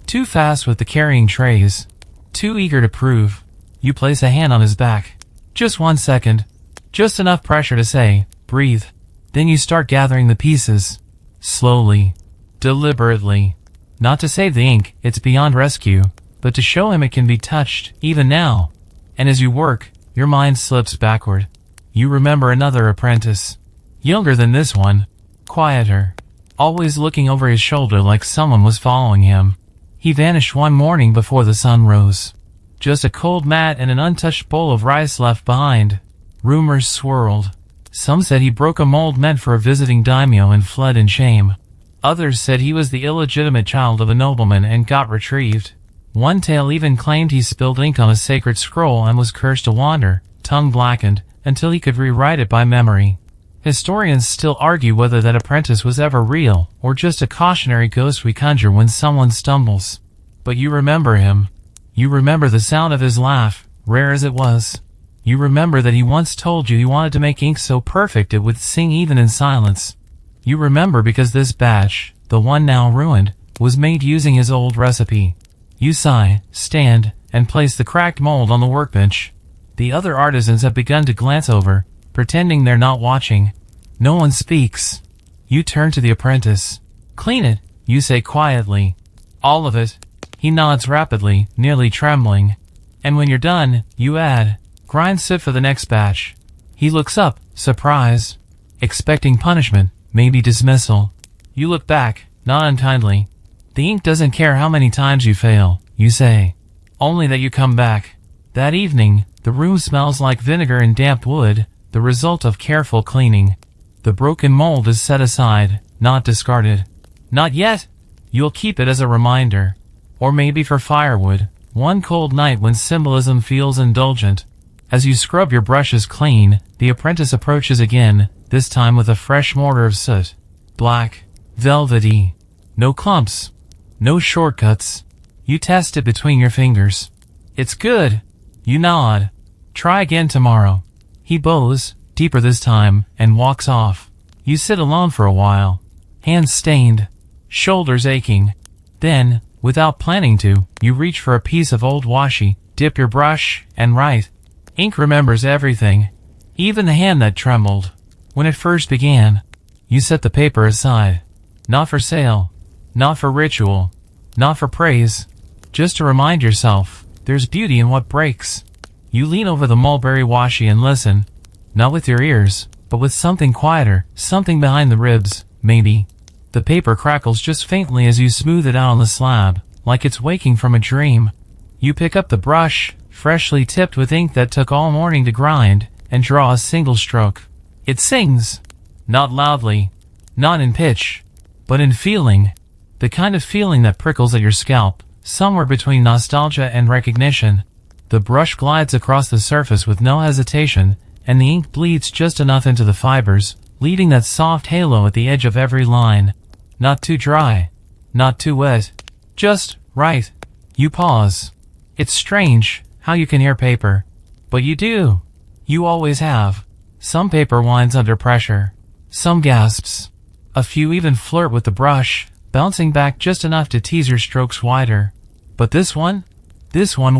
Too fast with the carrying trays. Too eager to prove. You place a hand on his back. Just 1 second. Just enough pressure to say, breathe. Then you start gathering the pieces. Slowly. Deliberately. Not to save the ink, it's beyond rescue, but to show him it can be touched, even now. And as you work, your mind slips backward. You remember another apprentice. Younger than this one. Quieter. Always looking over his shoulder like someone was following him. He vanished one morning before the sun rose. Just a cold mat and an untouched bowl of rice left behind. Rumors swirled. Some said he broke a mold meant for a visiting daimyo and fled in shame. Others said he was the illegitimate child of a nobleman and got retrieved. One tale even claimed he spilled ink on a sacred scroll and was cursed to wander, tongue blackened, until he could rewrite it by memory. Historians still argue whether that apprentice was ever real, or just a cautionary ghost we conjure when someone stumbles. But you remember him. You remember the sound of his laugh, rare as it was. You remember that he once told you he wanted to make ink so perfect it would sing even in silence. You remember because this batch, the one now ruined, was made using his old recipe. You sigh, stand, and place the cracked mold on the workbench. The other artisans have begun to glance over, pretending they're not watching. No one speaks. You turn to the apprentice. Clean it, you say quietly. All of it. He nods rapidly, nearly trembling. And when you're done, you add, grind soot for the next batch. He looks up, surprised. Expecting punishment, maybe dismissal. You look back, not unkindly. The ink doesn't care how many times you fail, you say. Only that you come back. That evening, the room smells like vinegar and damp wood, the result of careful cleaning. The broken mold is set aside, not discarded. Not yet. You'll keep it as a reminder. Or maybe for firewood, one cold night when symbolism feels indulgent. As you scrub your brushes clean, the apprentice approaches again, this time with a fresh mortar of soot. Black. Velvety. No clumps. No shortcuts. You test it between your fingers. It's good. You nod. Try again tomorrow. He bows, deeper this time, and walks off. You sit alone for a while. Hands stained. Shoulders aching. Then, without planning to, you reach for a piece of old washi, dip your brush, and write. Ink remembers everything. Even the hand that trembled. When it first began. You set the paper aside. Not for sale. Not for ritual. Not for praise. Just to remind yourself, there's beauty in what breaks. You lean over the mulberry washi and listen. Not with your ears, but with something quieter, something behind the ribs, maybe. The paper crackles just faintly as you smooth it out on the slab, like it's waking from a dream. You pick up the brush, freshly tipped with ink that took all morning to grind, and draw a single stroke. It sings. Not loudly. Not in pitch. But in feeling. The kind of feeling that prickles at your scalp, somewhere between nostalgia and recognition. The brush glides across the surface with no hesitation, and the ink bleeds just enough into the fibers, leaving that soft halo at the edge of every line. Not too dry. Not too wet. Just right. You pause. It's strange how you can hear paper. But you do. You always have. Some paper whines under pressure. Some gasps. A few even flirt with the brush, bouncing back just enough to tease your strokes wider. But this one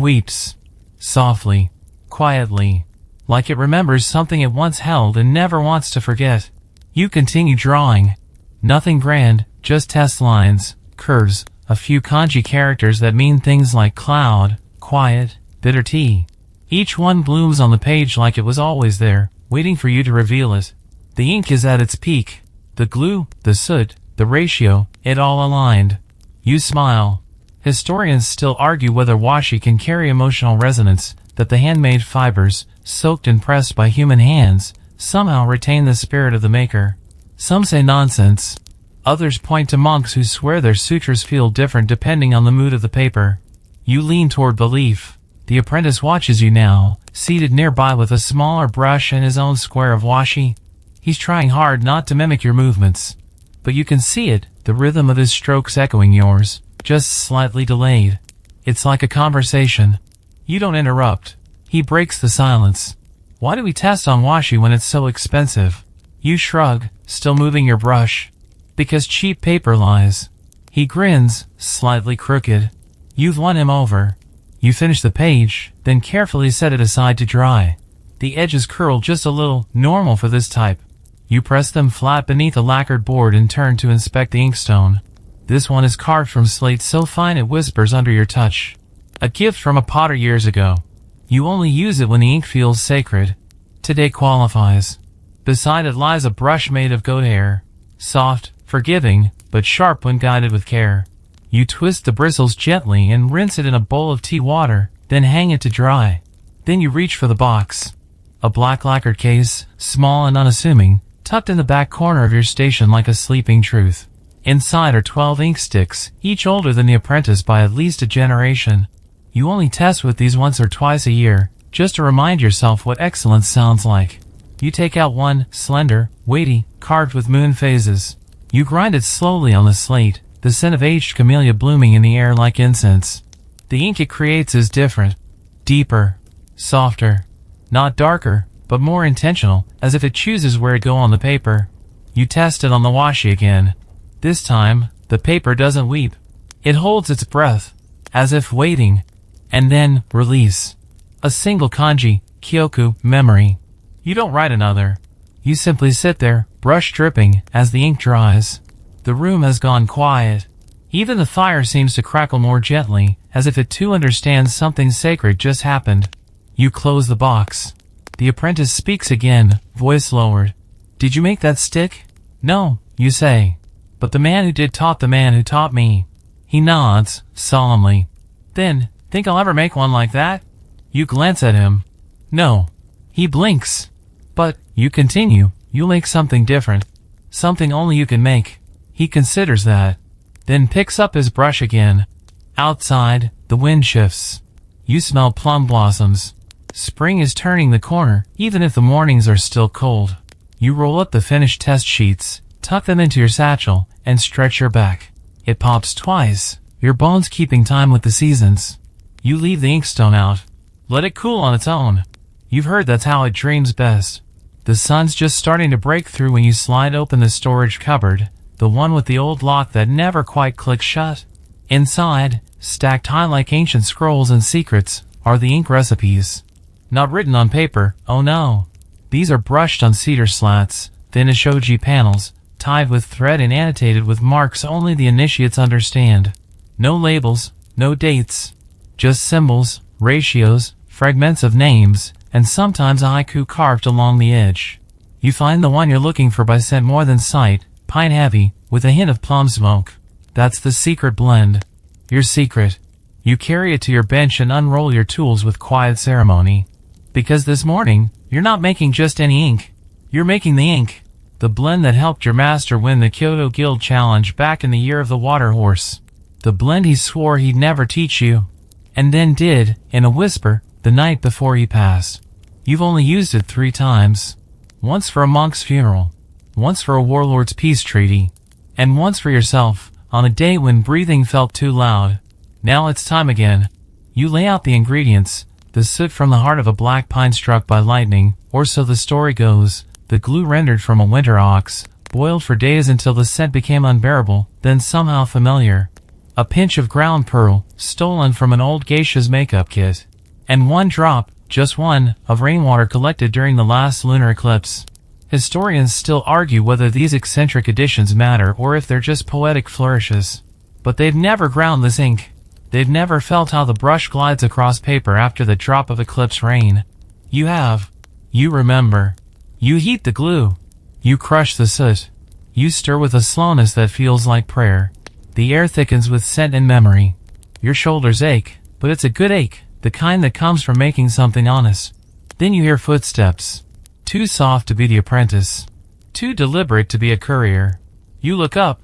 weeps. Softly. Quietly. Like it remembers something it once held and never wants to forget. You continue drawing. Nothing grand, just test lines, curves, a few kanji characters that mean things like cloud, quiet, bitter tea. Each one blooms on the page like it was always there, waiting for you to reveal it. The ink is at its peak. The glue, the soot, the ratio, it all aligned. You smile. Historians still argue whether washi can carry emotional resonance, that the handmade fibers, soaked and pressed by human hands, somehow retain the spirit of the maker. Some say nonsense. Others point to monks who swear their sutras feel different depending on the mood of the paper. You lean toward belief. The apprentice watches you now, seated nearby with a smaller brush and his own square of washi. He's trying hard not to mimic your movements. But you can see it, the rhythm of his strokes echoing yours, just slightly delayed. It's like a conversation. You don't interrupt. He breaks the silence. Why do we test on washi when it's so expensive? You shrug, still moving your brush. Because cheap paper lies. He grins, slightly crooked. You've won him over. You finish the page, then carefully set it aside to dry. The edges curl just a little, normal for this type. You press them flat beneath a lacquered board and turn to inspect the inkstone. This one is carved from slate so fine it whispers under your touch. A gift from a potter years ago. You only use it when the ink feels sacred. Today qualifies. Beside it lies a brush made of goat hair. Soft, forgiving, but sharp when guided with care. You twist the bristles gently and rinse it in a bowl of tea water, then hang it to dry. Then you reach for the box. A black lacquered case, small and unassuming, tucked in the back corner of your station like a sleeping truth. Inside are 12 ink sticks, each older than the apprentice by at least a generation. You only test with these once or twice a year, just to remind yourself what excellence sounds like. You take out one, slender, weighty, carved with moon phases. You grind it slowly on the slate, the scent of aged camellia blooming in the air like incense. The ink it creates is different. Deeper. Softer. Not darker, but more intentional, as if it chooses where it go on the paper. You test it on the washi again. This time, the paper doesn't weep. It holds its breath, as if waiting. And then, release. A single kanji, kyoku, memory. You don't write another. You simply sit there, brush dripping, as the ink dries. The room has gone quiet. Even the fire seems to crackle more gently, as if it too understands something sacred just happened. You close the box. The apprentice speaks again, voice lowered. Did you make that stick? No, you say. But the man who did taught the man who taught me. He nods, solemnly. Then, think I'll ever make one like that? You glance at him. No. He blinks. But, you continue, you'll make something different. Something only you can make. He considers that. Then picks up his brush again. Outside, the wind shifts. You smell plum blossoms. Spring is turning the corner, even if the mornings are still cold. You roll up the finished test sheets, tuck them into your satchel, and stretch your back. It pops twice, your bones keeping time with the seasons. You leave the inkstone out. Let it cool on its own. You've heard that's how it dreams best. The sun's just starting to break through when you slide open the storage cupboard, the one with the old lock that never quite clicks shut. Inside, stacked high like ancient scrolls and secrets, are the ink recipes. Not written on paper, oh no. These are brushed on cedar slats, thin as shoji panels, tied with thread and annotated with marks only the initiates understand. No labels, no dates. Just symbols, ratios, fragments of names, and sometimes a haiku carved along the edge. You find the one you're looking for by scent more than sight, pine heavy, with a hint of plum smoke. That's the secret blend. Your secret. You carry it to your bench and unroll your tools with quiet ceremony. Because this morning, you're not making just any ink. You're making the ink. The blend that helped your master win the Kyoto Guild Challenge back in the year of the water horse. The blend he swore he'd never teach you. And then did, in a whisper, the night before he passed. You've only used it 3 times. Once for a monk's funeral, once for a warlord's peace treaty, and once for yourself, on a day when breathing felt too loud. Now it's time again. You lay out the ingredients, the soot from the heart of a black pine struck by lightning, or so the story goes, the glue rendered from a winter ox, boiled for days until the scent became unbearable, then somehow familiar. A pinch of ground pearl, stolen from an old geisha's makeup kit. And 1 drop, just 1, of rainwater collected during the last lunar eclipse. Historians still argue whether these eccentric additions matter or if they're just poetic flourishes. But they've never ground this ink. They've never felt how the brush glides across paper after the drop of eclipse rain. You have. You remember. You heat the glue. You crush the soot. You stir with a slowness that feels like prayer. The air thickens with scent and memory. Your shoulders ache, but it's a good ache, the kind that comes from making something honest. Then you hear footsteps. Too soft to be the apprentice. Too deliberate to be a courier. You look up.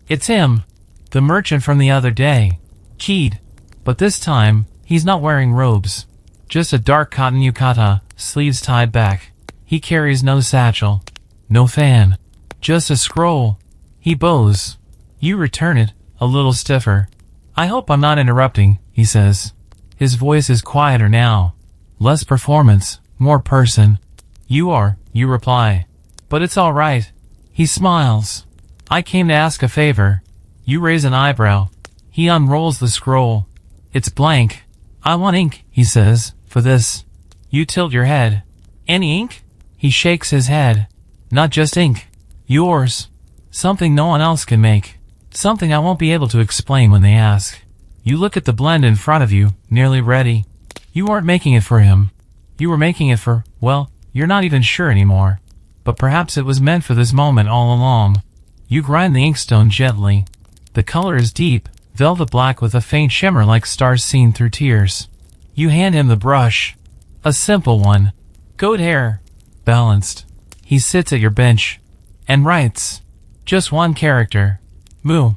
It's him. The merchant from the other day. Keyed. But this time, he's not wearing robes. Just a dark cotton yukata, sleeves tied back. He carries no satchel. No fan. Just a scroll. He bows. You return it, a little stiffer. I hope I'm not interrupting, he says. His voice is quieter now. Less performance, more person. You are, you reply. But it's all right. He smiles. I came to ask a favor. You raise an eyebrow. He unrolls the scroll. It's blank. I want ink, he says, for this. You tilt your head. Any ink? He shakes his head. Not just ink. Yours. Something no one else can make. Something I won't be able to explain when they ask. You look at the blend in front of you, nearly ready. You weren't making it for him. You were making it for, well, you're not even sure anymore. But perhaps it was meant for this moment all along. You grind the inkstone gently. The color is deep, velvet black with a faint shimmer like stars seen through tears. You hand him the brush. A simple one. Goat hair. Balanced. He sits at your bench. And writes. Just 1 character. Moo.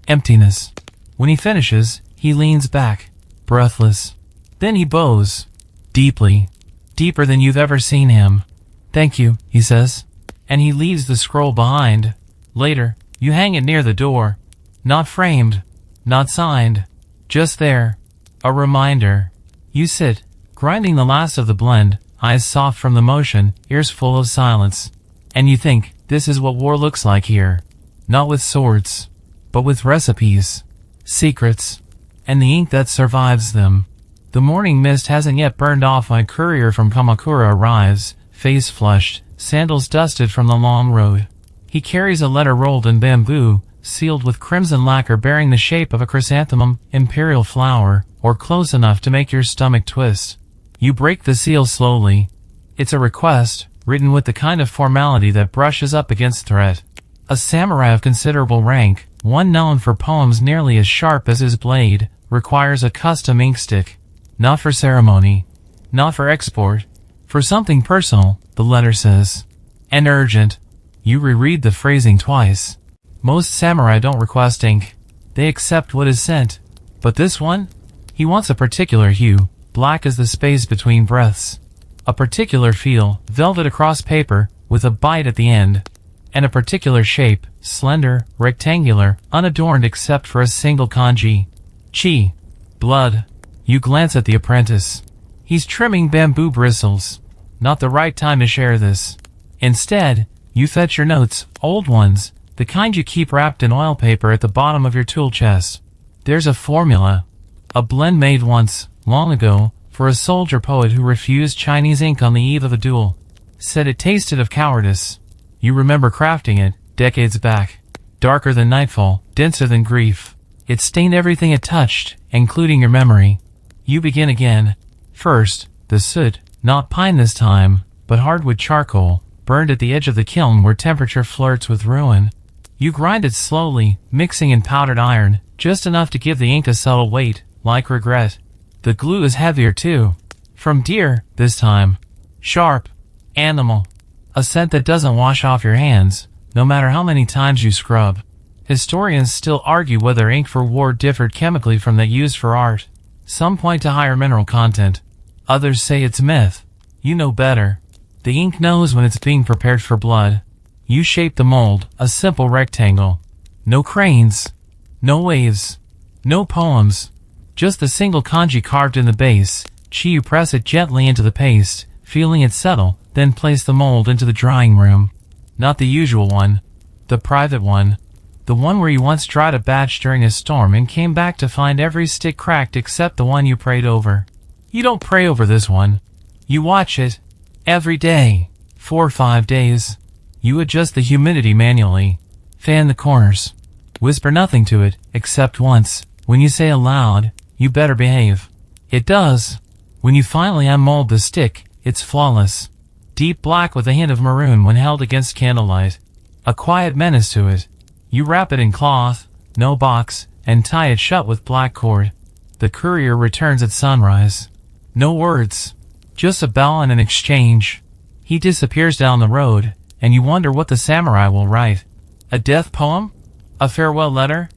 Emptiness. When he finishes, he leans back. Breathless. Then he bows. Deeply. Deeper than you've ever seen him. Thank you, he says. And he leaves the scroll behind. Later, you hang it near the door. Not framed. Not signed. Just there. A reminder. You sit, grinding the last of the blend, eyes soft from the motion, ears full of silence. And you think, this is what war looks like here. Not with swords, but with recipes, secrets, and the ink that survives them. The morning mist hasn't yet burned off. My courier from Kamakura arrives, face flushed, sandals dusted from the long road. He carries a letter rolled in bamboo, sealed with crimson lacquer bearing the shape of a chrysanthemum, imperial flower, or close enough to make your stomach twist. You break the seal slowly. It's a request, written with the kind of formality that brushes up against threat. A samurai of considerable rank, one known for poems nearly as sharp as his blade, requires a custom inkstick. Not for ceremony. Not for export. For something personal, the letter says. And urgent. You reread the phrasing twice. Most samurai don't request ink. They accept what is sent. But this one? He wants a particular hue, black as the space between breaths. A particular feel, velvet across paper, with a bite at the end. And a particular shape, slender, rectangular, unadorned except for a single kanji. Chi. Blood. You glance at the apprentice. He's trimming bamboo bristles. Not the right time to share this. Instead, you fetch your notes, old ones, the kind you keep wrapped in oil paper at the bottom of your tool chest. There's a formula. A blend made once, long ago, for a soldier poet who refused Chinese ink on the eve of a duel. Said it tasted of cowardice. You remember crafting it, decades back. Darker than nightfall, denser than grief. It stained everything it touched, including your memory. You begin again. First, the soot, not pine this time, but hardwood charcoal, burned at the edge of the kiln where temperature flirts with ruin. You grind it slowly, mixing in powdered iron, just enough to give the ink a subtle weight, like regret. The glue is heavier too. From deer, this time. Sharp. Animal. A scent that doesn't wash off your hands, no matter how many times you scrub. Historians still argue whether ink for war differed chemically from that used for art. Some point to higher mineral content. Others say it's myth. You know better. The ink knows when it's being prepared for blood. You shape the mold, a simple rectangle. No cranes. No waves. No poems. Just the single kanji carved in the base. Chi, you press it gently into the paste, feeling it settle, then place the mold into the drying room. Not the usual one. The private one. The one where you once dried a batch during a storm and came back to find every stick cracked except the one you prayed over. You don't pray over this one. You watch it. Every day. 4 or 5 days. You adjust the humidity manually. Fan the corners. Whisper nothing to it, except once. When you say aloud, you better behave. It does. When you finally unmold the stick, it's flawless. Deep black with a hint of maroon when held against candlelight. A quiet menace to it. You wrap it in cloth, no box, and tie it shut with black cord. The courier returns at sunrise. No words. Just a bell and an exchange. He disappears down the road, and you wonder what the samurai will write. A death poem? A farewell letter?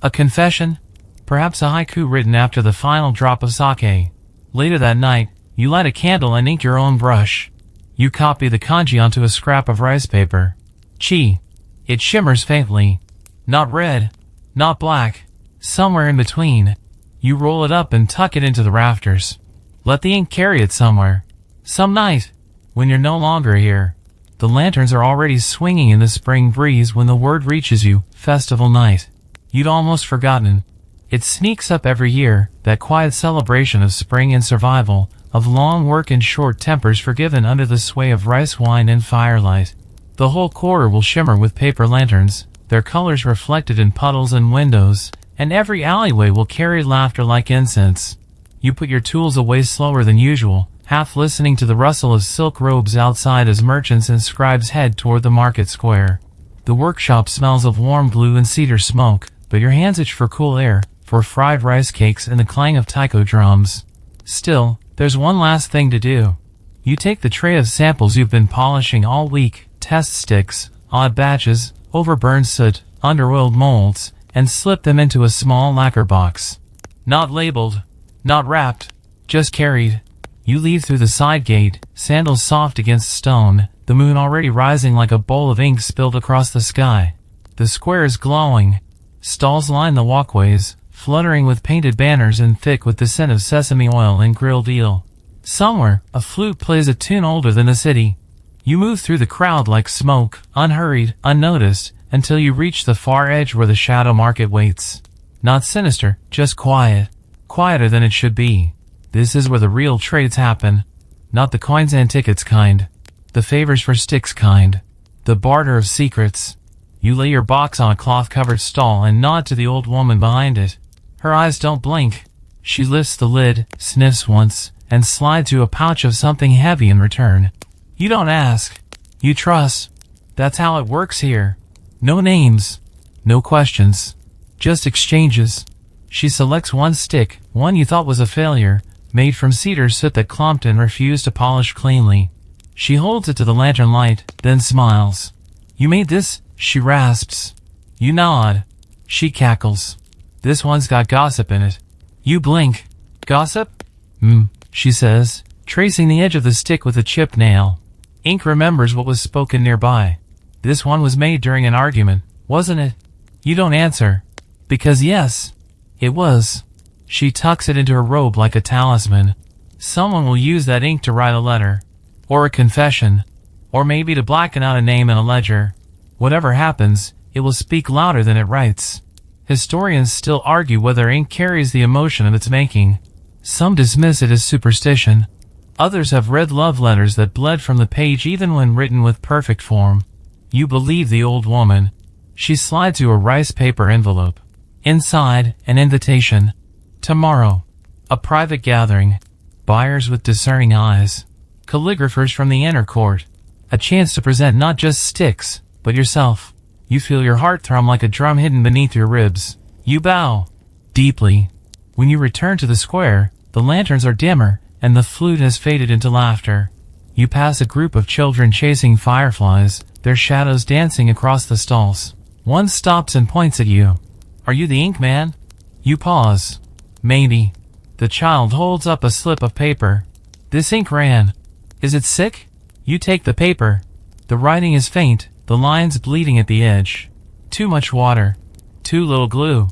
A confession? Perhaps a haiku written after the final drop of sake. Later that night, you light a candle and ink your own brush. You copy the kanji onto a scrap of rice paper. Chi. It shimmers faintly. Not red. Not black. Somewhere in between. You roll it up and tuck it into the rafters. Let the ink carry it somewhere. Some night, when you're no longer here, the lanterns are already swinging in the spring breeze when the word reaches you, festival night. You'd almost forgotten. It sneaks up every year, that quiet celebration of spring and survival, of long work and short tempers forgiven under the sway of rice wine and firelight. The whole quarter will shimmer with paper lanterns, their colors reflected in puddles and windows, and every alleyway will carry laughter like incense. You put your tools away slower than usual, half listening to the rustle of silk robes outside as merchants and scribes head toward the market square. The workshop smells of warm glue and cedar smoke, but your hands itch for cool air, for fried rice cakes and the clang of taiko drums. Still, there's one last thing to do. You take the tray of samples you've been polishing all week, test sticks, odd batches, overburned soot, underoiled molds, and slip them into a small lacquer box. Not labeled. Not wrapped, just carried. You leave through the side gate, sandals soft against stone, the moon already rising like a bowl of ink spilled across the sky. The square is glowing. Stalls line the walkways, fluttering with painted banners and thick with the scent of sesame oil and grilled eel. Somewhere, a flute plays a tune older than the city. You move through the crowd like smoke, unhurried, unnoticed, until you reach the far edge where the shadow market waits. Not sinister, just quiet. Quieter than it should be. This is where the real trades happen. Not the coins and tickets kind. The favors for sticks kind. The barter of secrets. You lay your box on a cloth-covered stall and nod to the old woman behind it. Her eyes don't blink. She lifts the lid, sniffs once, and slides you a pouch of something heavy in return. You don't ask. You trust. That's how it works here. No names. No questions. Just exchanges. She selects one stick, one you thought was a failure, made from cedar soot that clumped and refused to polish cleanly. She holds it to the lantern light, then smiles. You made this? She rasps. You nod. She cackles. This one's got gossip in it. You blink. Gossip? She says, tracing the edge of the stick with a chipped nail. Ink remembers what was spoken nearby. This one was made during an argument, wasn't it? You don't answer. Because yes. It was. She tucks it into her robe like a talisman. Someone will use that ink to write a letter. Or a confession. Or maybe to blacken out a name in a ledger. Whatever happens, it will speak louder than it writes. Historians still argue whether ink carries the emotion of its making. Some dismiss it as superstition. Others have read love letters that bled from the page even when written with perfect form. You believe the old woman. She slides you a rice paper envelope. Inside, an invitation. Tomorrow. A private gathering. Buyers with discerning eyes. Calligraphers from the inner court. A chance to present not just sticks, but yourself. You feel your heart thrum like a drum hidden beneath your ribs. You bow. Deeply. When you return to the square, the lanterns are dimmer, and the flute has faded into laughter. You pass a group of children chasing fireflies, their shadows dancing across the stalls. One stops and points at you. Are you the ink man? You pause. Maybe. The child holds up a slip of paper. This ink ran. Is it sick? You take the paper. The writing is faint, the lines bleeding at the edge. Too much water. Too little glue.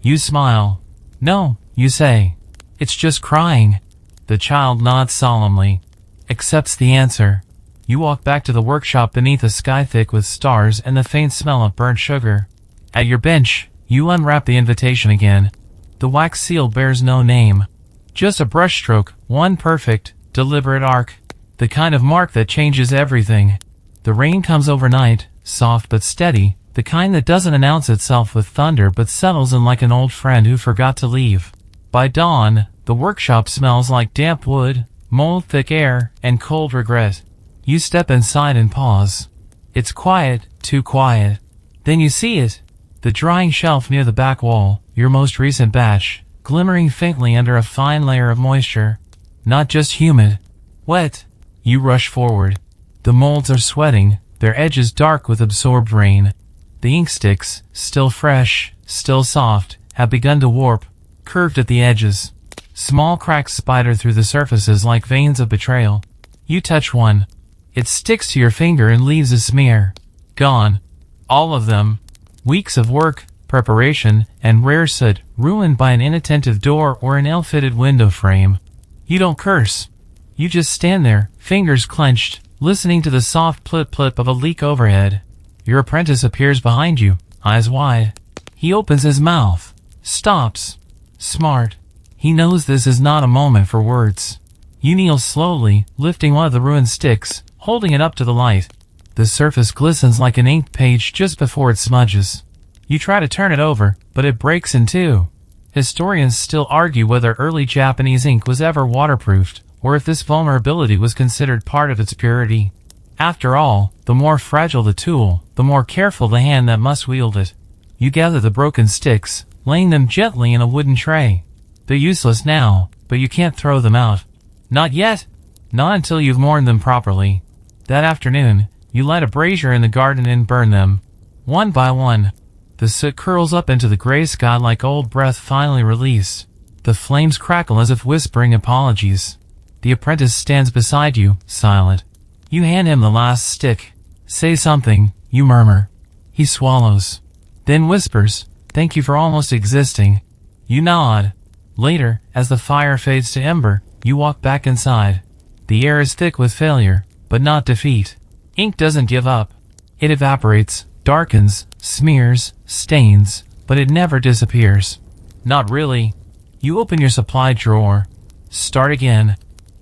You smile. No, you say. It's just crying. The child nods solemnly. Accepts the answer. You walk back to the workshop beneath a sky thick with stars and the faint smell of burnt sugar. At your bench, you unwrap the invitation again. The wax seal bears no name. Just a brushstroke, one perfect, deliberate arc. The kind of mark that changes everything. The rain comes overnight, soft but steady, the kind that doesn't announce itself with thunder but settles in like an old friend who forgot to leave. By dawn, the workshop smells like damp wood, mold-thick air, and cold regret. You step inside and pause. It's quiet, too quiet. Then you see it. The drying shelf near the back wall, your most recent batch, glimmering faintly under a fine layer of moisture. Not just humid. Wet. You rush forward. The molds are sweating, their edges dark with absorbed rain. The ink sticks, still fresh, still soft, have begun to warp, curved at the edges. Small cracks spider through the surfaces like veins of betrayal. You touch one. It sticks to your finger and leaves a smear. Gone. All of them. Weeks of work, preparation, and rare soot, ruined by an inattentive door or an ill-fitted window frame. You don't curse. You just stand there, fingers clenched, listening to the soft plip-plip of a leak overhead. Your apprentice appears behind you, eyes wide. He opens his mouth. Stops. Smart. He knows this is not a moment for words. You kneel slowly, lifting one of the ruined sticks, holding it up to the light. The surface glistens like an inked page just before it smudges. You try to turn it over, but it breaks in two. Historians still argue whether early Japanese ink was ever waterproofed, or if this vulnerability was considered part of its purity. After all, the more fragile the tool, the more careful the hand that must wield it. You gather the broken sticks, laying them gently in a wooden tray. They're useless now, but you can't throw them out. Not yet. Not until you've mourned them properly. That afternoon, you light a brazier in the garden and burn them. One by one. The soot curls up into the gray sky like old breath finally released. The flames crackle as if whispering apologies. The apprentice stands beside you, silent. You hand him the last stick. Say something, you murmur. He swallows. Then whispers, "Thank you for almost existing." You nod. Later, as the fire fades to ember, you walk back inside. The air is thick with failure, but not defeat. Ink doesn't give up. It evaporates, darkens, smears, stains, but it never disappears. Not really. You open your supply drawer. Start again.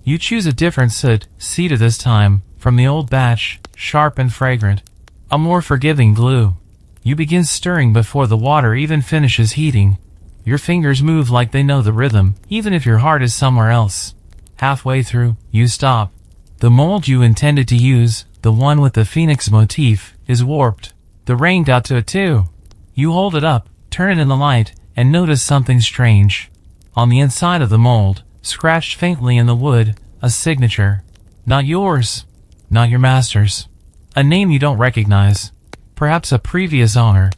You choose a different soot, cedar this time, from the old batch, sharp and fragrant. A more forgiving glue. You begin stirring before the water even finishes heating. Your fingers move like they know the rhythm, even if your heart is somewhere else. Halfway through, you stop. The mold you intended to use, the one with the phoenix motif, is warped. The rain got to it too. You hold it up, turn it in the light, and notice something strange. On the inside of the mold, scratched faintly in the wood, a signature. Not yours. Not your master's. A name you don't recognize. Perhaps a previous owner.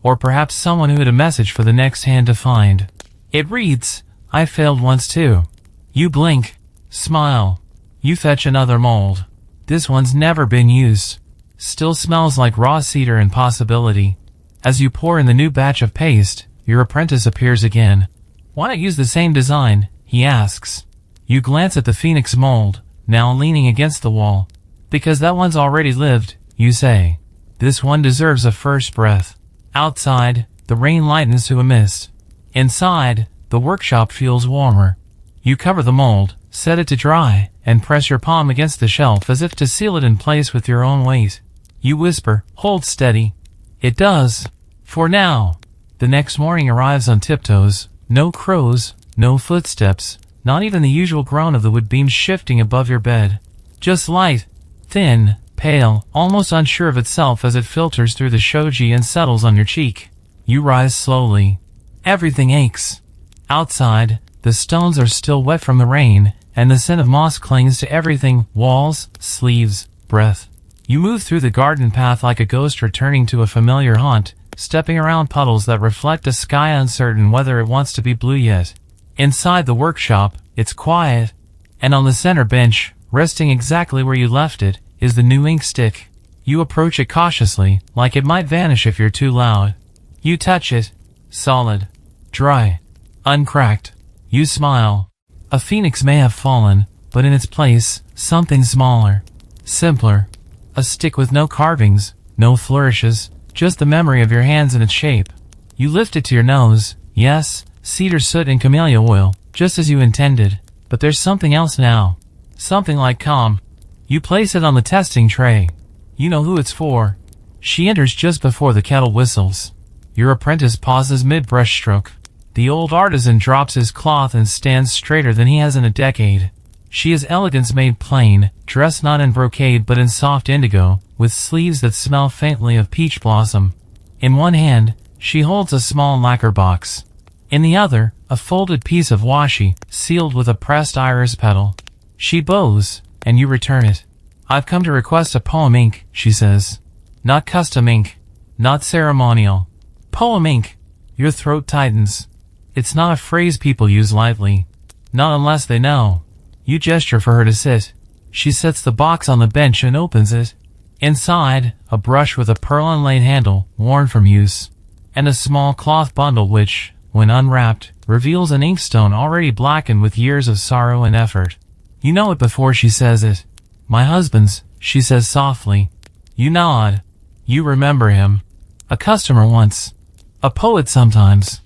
Or perhaps someone who had a message for the next hand to find. It reads, "I failed once too." You blink. Smile. You fetch another mold. This one's never been used. Still smells like raw cedar and possibility. As you pour in the new batch of paste, your apprentice appears again. "Why not use the same design?" he asks. You glance at the phoenix mold, now leaning against the wall. "Because that one's already lived," you say. "This one deserves a first breath." Outside, the rain lightens to a mist. Inside, the workshop feels warmer. You cover the mold, set it to dry, and press your palm against the shelf as if to seal it in place with your own weight. You whisper, "Hold steady." It does. For now. The next morning arrives on tiptoes. No crows, no footsteps, not even the usual groan of the wood beams shifting above your bed. Just light, thin, pale, almost unsure of itself as it filters through the shoji and settles on your cheek. You rise slowly. Everything aches. Outside, the stones are still wet from the rain, and the scent of moss clings to everything, walls, sleeves, breath. You move through the garden path like a ghost returning to a familiar haunt, stepping around puddles that reflect a sky uncertain whether it wants to be blue yet. Inside the workshop, it's quiet, and on the center bench, Resting exactly where you left it is the new ink stick. You approach it cautiously, like it might vanish if you're too loud. You touch it. Solid. Dry. Uncracked. You smile. A phoenix may have fallen, but in its place, something smaller. Simpler. A stick with no carvings, no flourishes, just the memory of your hands and its shape. You lift it to your nose. Yes, cedar soot and camellia oil, just as you intended. But there's something else now. Something like calm. You place it on the testing tray. You know who it's for. She enters just before the kettle whistles. Your apprentice pauses mid-brushstroke. The old artisan drops his cloth and stands straighter than he has in a decade. She is elegance made plain, dressed not in brocade but in soft indigo, with sleeves that smell faintly of peach blossom. In one hand, she holds a small lacquer box. In the other, a folded piece of washi, sealed with a pressed iris petal. She bows, and you return it. "I've come to request a poem ink," she says. "Not custom ink. Not ceremonial. Poem ink." Your throat tightens. It's not a phrase people use lightly. Not unless they know. You gesture for her to sit. She sets the box on the bench and opens it. Inside, a brush with a pearl-inlaid handle, worn from use. And a small cloth bundle which, when unwrapped, reveals an inkstone already blackened with years of sorrow and effort. You know it before she says it. "My husband's," she says softly. You nod. You remember him. A customer once. A poet sometimes.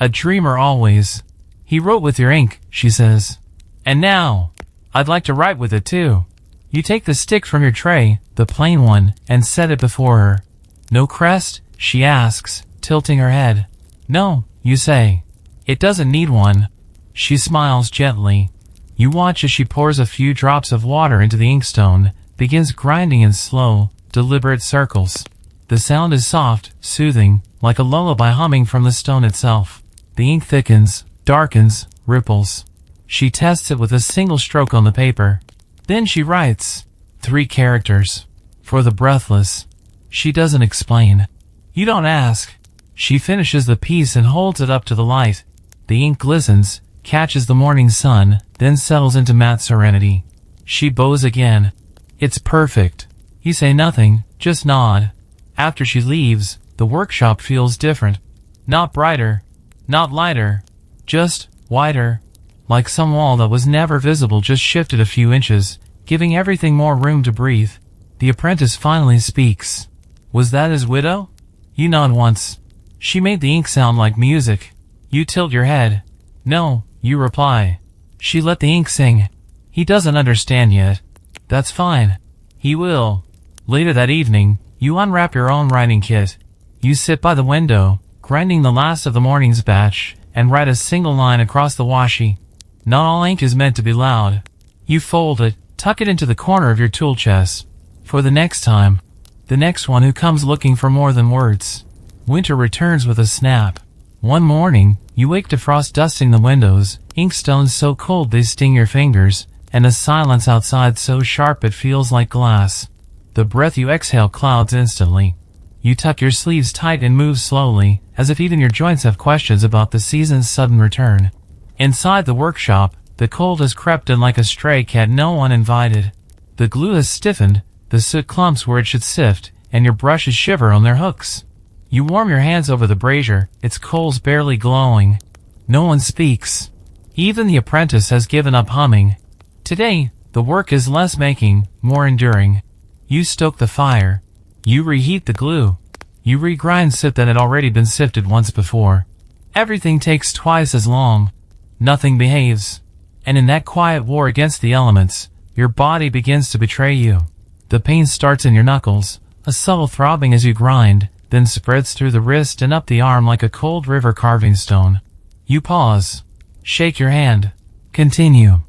A dreamer always. "He wrote with your ink," she says. "And now, I'd like to write with it too." You take the stick from your tray, the plain one, and set it before her. "No crest?" she asks, tilting her head. "No," you say. "It doesn't need one." She smiles gently. You watch as she pours a few drops of water into the inkstone, begins grinding in slow, deliberate circles. The sound is soft, soothing, like a lullaby humming from the stone itself. The ink thickens, darkens, ripples. She tests it with a single stroke on the paper. Then she writes. 3 characters. For the breathless. She doesn't explain. You don't ask. She finishes the piece and holds it up to the light. The ink glistens, catches the morning sun, then settles into matte serenity. She bows again. It's perfect. You say nothing, just nod. After she leaves, the workshop feels different. Not brighter. Not lighter. Just wider. Like some wall that was never visible just shifted a few inches, giving everything more room to breathe. The apprentice finally speaks. "Was that his widow?" You nod once. "She made the ink sound like music." You tilt your head. "No," you reply. "She let the ink sing." He doesn't understand yet. That's fine. He will. Later that evening, you unwrap your own writing kit. You sit by the window, grinding the last of the morning's batch, and write a single line across the washi. Not all ink is meant to be loud. You fold it, tuck it into the corner of your tool chest. For the next time. The next one who comes looking for more than words. Winter returns with a snap. One morning, you wake to frost dusting the windows, inkstones so cold they sting your fingers, and a silence outside so sharp it feels like glass. The breath you exhale clouds instantly. You tuck your sleeves tight and move slowly, as if even your joints have questions about the season's sudden return. Inside the workshop, the cold has crept in like a stray cat no one invited. The glue has stiffened, the soot clumps where it should sift, and your brushes shiver on their hooks. You warm your hands over the brazier, its coals barely glowing. No one speaks. Even the apprentice has given up humming. Today, the work is less making, more enduring. You stoke the fire. You reheat the glue. You regrind soot that had already been sifted once before. Everything takes twice as long. Nothing behaves. And in that quiet war against the elements, your body begins to betray you. The pain starts in your knuckles, a subtle throbbing as you grind, then spreads through the wrist and up the arm like a cold river carving stone. You pause. Shake your hand. Continue.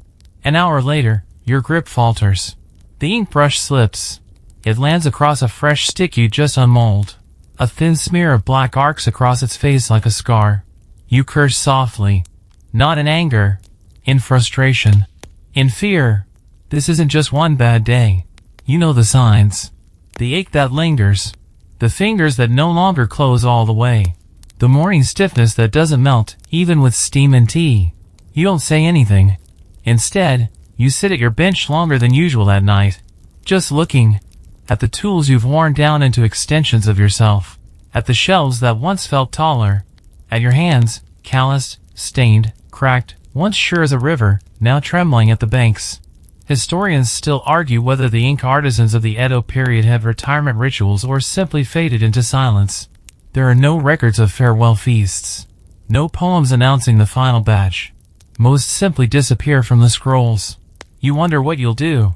An hour later, your grip falters. The ink brush slips. It lands across a fresh stick you just unmold. A thin smear of black arcs across its face like a scar. You curse softly. Not in anger. In frustration. In fear. This isn't just one bad day. You know the signs. The ache that lingers. The fingers that no longer close all the way. The morning stiffness that doesn't melt, even with steam and tea. You don't say anything. Instead, You sit at your bench longer than usual at night, just looking at the tools you've worn down into extensions of yourself, at the shelves that once felt taller, at your hands, calloused, stained, cracked, once sure as a river, now trembling at the banks. Historians still argue whether the ink artisans of the Edo period have retirement rituals or simply faded into silence. There are no records of farewell feasts, no poems announcing the final batch. Most simply disappear from the scrolls. You wonder what you'll do.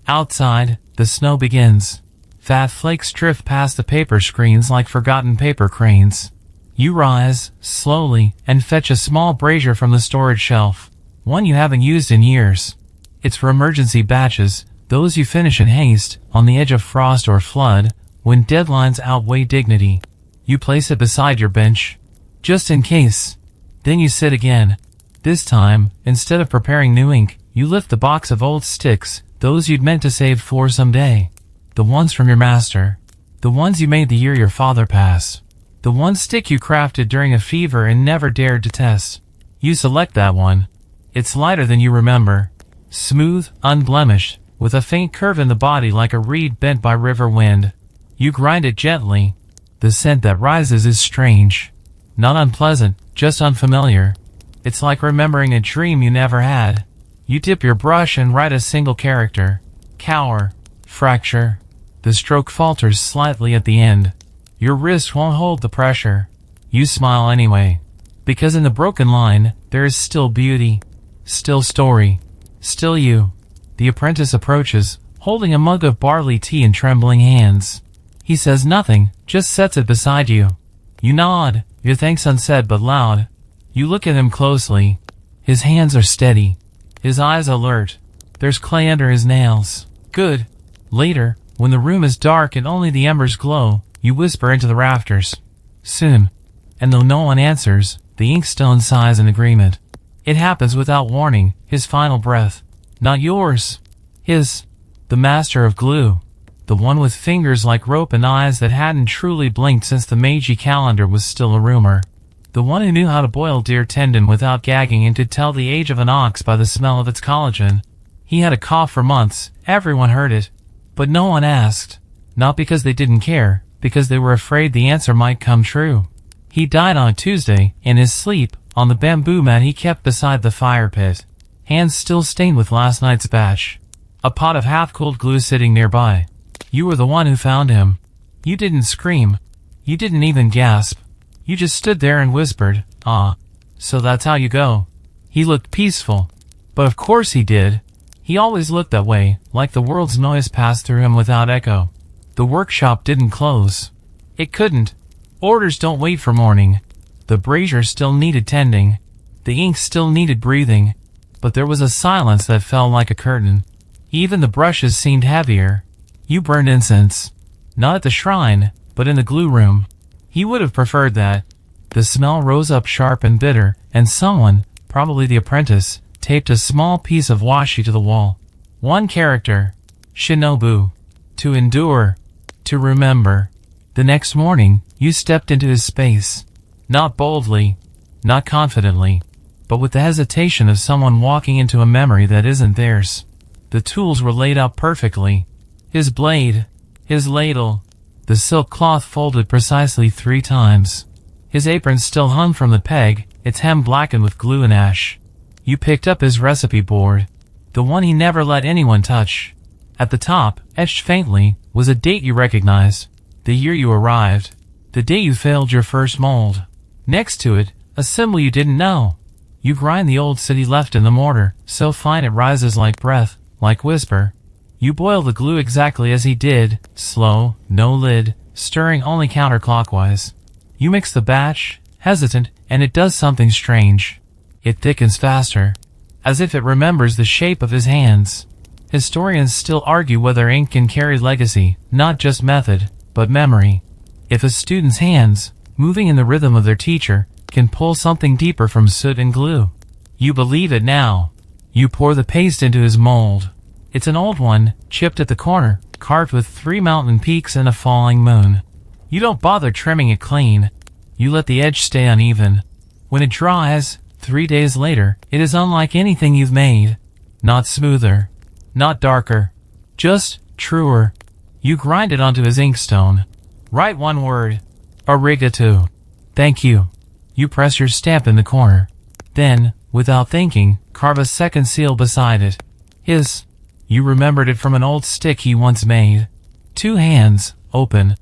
Outside, the snow begins. Fat flakes drift past the paper screens like forgotten paper cranes. You rise, slowly, and fetch a small brazier from the storage shelf, one you haven't used in years. It's for emergency batches, those you finish in haste, on the edge of frost or flood, when deadlines outweigh dignity. You place it beside your bench, just in case. Then you sit again. This time, instead of preparing new ink, you lift the box of old sticks, those you'd meant to save for someday. The ones from your master. The ones you made the year your father passed. The one stick you crafted during a fever and never dared to test. You select that one. It's lighter than you remember. Smooth, unblemished, with a faint curve in the body like a reed bent by river wind. You grind it gently. The scent that rises is strange. Not unpleasant, just unfamiliar. It's like remembering a dream you never had. You dip your brush and write a single character. Cower. Fracture. The stroke falters slightly at the end. Your wrist won't hold the pressure. You smile anyway. Because in the broken line, there is still beauty. Still story. Still you. The apprentice approaches, holding a mug of barley tea in trembling hands. He says nothing, just sets it beside you. You nod, your thanks unsaid but loud. You look at him closely. His hands are steady. His eyes alert. There's clay under his nails. Good. Later, when the room is dark and only the embers glow, you whisper into the rafters. Soon. And though no one answers, the inkstone sighs in agreement. It happens without warning, his final breath. Not yours. His. The master of glue. The one with fingers like rope and eyes that hadn't truly blinked since the Meiji calendar was still a rumor. The one who knew how to boil deer tendon without gagging and could tell the age of an ox by the smell of its collagen. He had a cough for months, everyone heard it. But no one asked. Not because they didn't care, because they were afraid the answer might come true. He died on a Tuesday, in his sleep, on the bamboo mat he kept beside the fire pit. Hands still stained with last night's batch. A pot of half-cooled glue sitting nearby. You were the one who found him. You didn't scream. You didn't even gasp. You just stood there and whispered, "Ah, so that's how you go." He looked peaceful. But of course he did. He always looked that way, like the world's noise passed through him without echo. The workshop didn't close. It couldn't. Orders don't wait for morning. The brazier still needed tending. The ink still needed breathing. But there was a silence that fell like a curtain. Even the brushes seemed heavier. You burned incense. Not at the shrine, but in the glue room. He would have preferred that. The smell rose up sharp and bitter, and someone, probably the apprentice, taped a small piece of washi to the wall. One character. Shinobu. To endure. To remember. The next morning, you stepped into his space. Not boldly. Not confidently. But with the hesitation of someone walking into a memory that isn't theirs. The tools were laid out perfectly. His blade. His ladle. The silk cloth folded precisely 3 times. His apron still hung from the peg, its hem blackened with glue and ash. You picked up his recipe board. The one he never let anyone touch. At the top, etched faintly, was a date you recognized. The year you arrived. The day you failed your first mold. Next to it, a symbol you didn't know. You grind the old city left in the mortar, so fine it rises like breath, like whisper. You boil the glue exactly as he did, slow, no lid, stirring only counterclockwise. You mix the batch, hesitant, and it does something strange. It thickens faster, as if it remembers the shape of his hands. Historians still argue whether ink can carry legacy, not just method, but memory. If a student's hands, moving in the rhythm of their teacher, can pull something deeper from soot and glue. You believe it now. You pour the paste into his mold. It's an old one, chipped at the corner, carved with 3 mountain peaks and a falling moon. You don't bother trimming it clean. You let the edge stay uneven. When it dries, 3 days later, it is unlike anything you've made. Not smoother. Not darker. Just truer. You grind it onto his inkstone. Write one word. Arigato. Thank you. You press your stamp in the corner. Then, without thinking, carve a second seal beside it. His. You remembered it from an old stick he once made. 2 hands, open.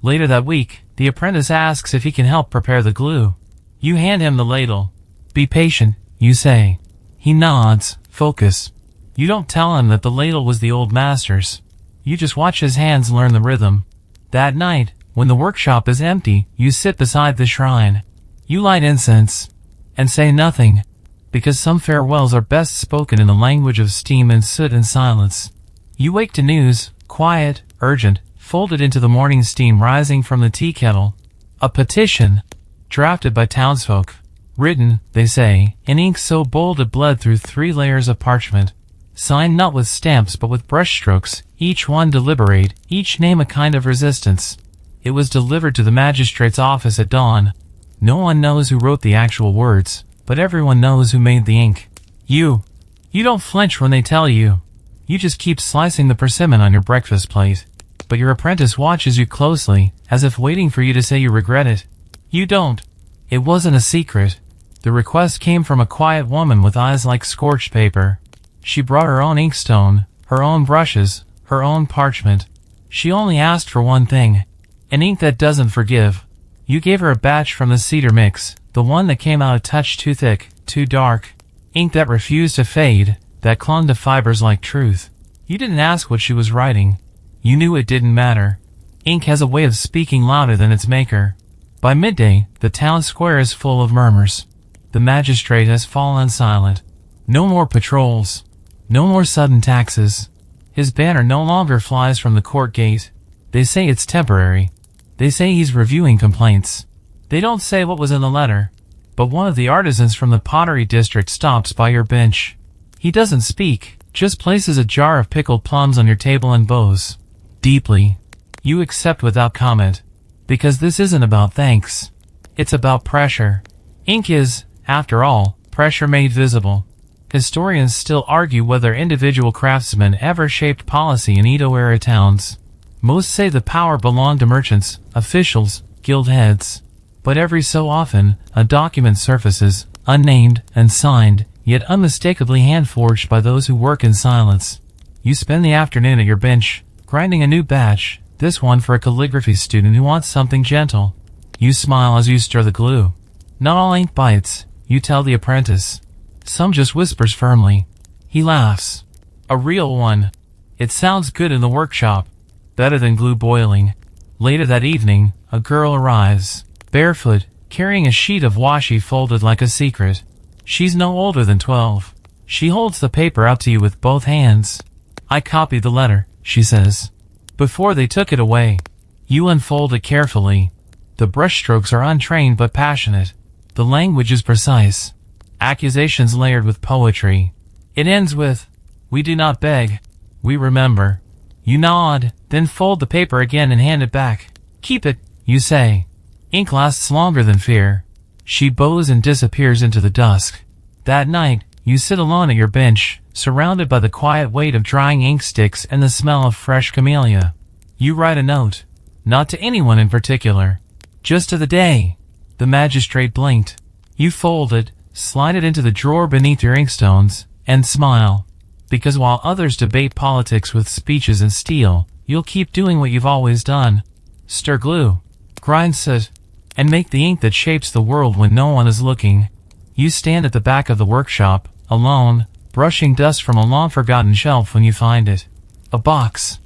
Later that week, the apprentice asks if he can help prepare the glue. You hand him the ladle. Be patient, you say. He nods, focus. You don't tell him that the ladle was the old master's. You just watch his hands learn the rhythm. That night, when the workshop is empty, you sit beside the shrine. You light incense. And say nothing. Because some farewells are best spoken in the language of steam and soot and silence. You wake to news, quiet, urgent, folded into the morning steam rising from the tea kettle. A petition. Drafted by townsfolk. Written, they say, in ink so bold it bled through 3 layers of parchment. Signed not with stamps but with brushstrokes, each one deliberate, each name a kind of resistance. It was delivered to the magistrate's office at dawn. No one knows who wrote the actual words, but everyone knows who made the ink. You. You don't flinch when they tell you. You just keep slicing the persimmon on your breakfast plate. But your apprentice watches you closely, as if waiting for you to say you regret it. You don't. It wasn't a secret. The request came from a quiet woman with eyes like scorched paper. She brought her own inkstone, her own brushes, her own parchment. She only asked for one thing. An ink that doesn't forgive. You gave her a batch from the cedar mix, the one that came out a touch too thick, too dark. Ink that refused to fade, that clung to fibers like truth. You didn't ask what she was writing. You knew it didn't matter. Ink has a way of speaking louder than its maker. By midday, the town square is full of murmurs. The magistrate has fallen silent. No more patrols. No more sudden taxes. His banner no longer flies from the court gate. They say it's temporary. They say he's reviewing complaints. They don't say what was in the letter. But one of the artisans from the pottery district stops by your bench. He doesn't speak, just places a jar of pickled plums on your table and bows. Deeply. You accept without comment. Because this isn't about thanks. It's about pressure. Ink is, after all, pressure made visible. Historians still argue whether individual craftsmen ever shaped policy in Edo-era towns. Most say the power belonged to merchants, officials, guild heads. But every so often, a document surfaces, unnamed and signed, yet unmistakably hand-forged by those who work in silence. You spend the afternoon at your bench, grinding a new batch, this one for a calligraphy student who wants something gentle. You smile as you stir the glue. Not all ink bites, you tell the apprentice. Some just whispers firmly. He laughs. A real one. It sounds good in the workshop. Better than glue boiling. Later that evening, a girl arrives. Barefoot, carrying a sheet of washi folded like a secret. She's no older than 12. She holds the paper out to you with both hands. I copied the letter, she says. Before they took it away. You unfold it carefully. The brushstrokes are untrained but passionate. The language is precise. Accusations layered with poetry. It ends with, "We do not beg. We remember." You nod, then fold the paper again and hand it back. "Keep it," you say. Ink lasts longer than fear. She bows and disappears into the dusk. That night, you sit alone at your bench, surrounded by the quiet weight of drying ink sticks and the smell of fresh camellia. You write a note. Not to anyone in particular. Just to the day. The magistrate blinked. You fold it, slide it into the drawer beneath your inkstones, and smile. Because while others debate politics with speeches and steel, you'll keep doing what you've always done. Stir glue. Grind soot. And make the ink that shapes the world when no one is looking. You stand at the back of the workshop, alone, brushing dust from a long-forgotten shelf when you find it. A box.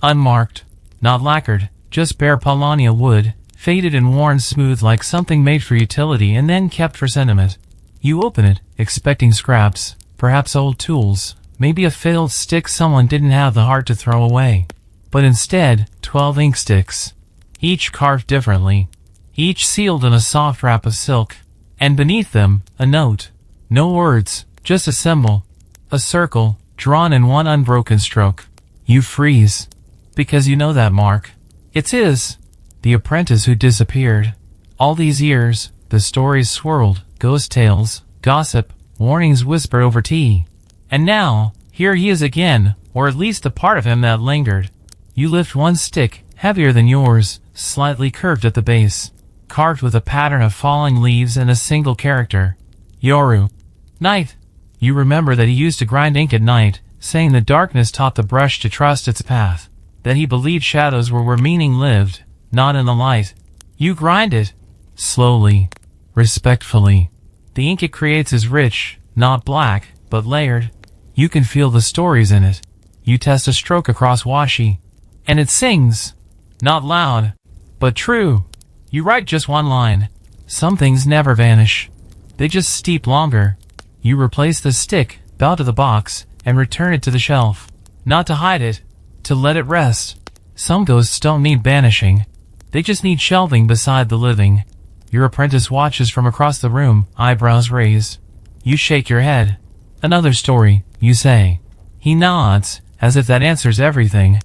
Unmarked. Not lacquered, just bare Paulownia wood, faded and worn smooth like something made for utility and then kept for sentiment. You open it, expecting scraps, perhaps old tools, maybe a failed stick someone didn't have the heart to throw away. But instead, 12 ink sticks. Each carved differently. Each sealed in a soft wrap of silk. And beneath them, a note. No words, just a symbol. A circle, drawn in one unbroken stroke. You freeze. Because you know that mark. It's his. The apprentice who disappeared. All these years, the stories swirled, ghost tales, gossip, warnings whispered over tea. And now, Here he is again, or at least the part of him that lingered. You lift one stick, heavier than yours, slightly curved at the base, carved with a pattern of falling leaves and a single character. Yoru. Night. You remember that he used to grind ink at night, saying the darkness taught the brush to trust its path, that he believed shadows were where meaning lived, not in the light. You grind it. Slowly. Respectfully. The ink it creates is rich, not black, but layered. You can feel the stories in it. You test a stroke across washi, and it sings. Not loud, but true. You write just one line. Some things never vanish. They just steep longer. You replace the stick, bow to the box, and return it to the shelf. Not to hide it, to let it rest. Some ghosts don't need banishing. They just need shelving beside the living. Your apprentice watches from across the room, eyebrows raised. You shake your head. Another story, you say. He nods, as if that answers everything.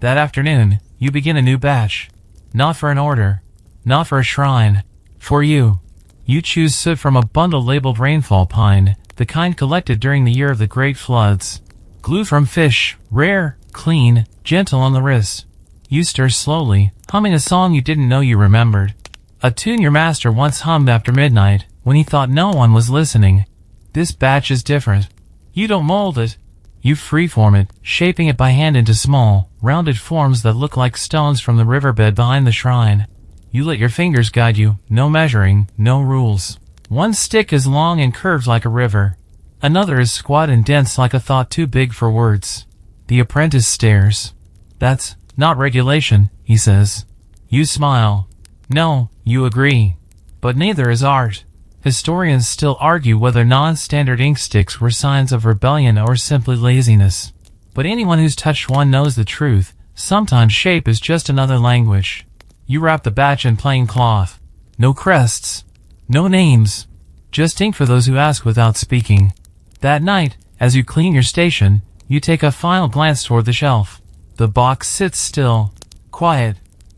That afternoon, you begin a new batch. Not for an order. Not for a shrine. For you. You choose soot from a bundle labeled rainfall pine, the kind collected during the year of the great floods. Glue from fish, rare, clean, gentle on the wrist. You stir slowly, humming a song you didn't know you remembered. A tune your master once hummed after midnight, when he thought no one was listening. This batch is different. You don't mold it. You freeform it, shaping it by hand into small, rounded forms that look like stones from the riverbed behind the shrine. You let your fingers guide you, no measuring, no rules. One stick is long and curved like a river. Another is squat and dense like a thought too big for words. The apprentice stares. That's not regulation, he says. You smile. No, you agree. But neither is art. Historians still argue whether non-standard ink sticks were signs of rebellion or simply laziness. But anyone who's touched one knows the truth. Sometimes shape is just another language. You wrap the batch in plain cloth. No crests. No names. Just ink for those who ask without speaking. That night, as you clean your station, you take a final glance toward the shelf. The box sits still, quiet.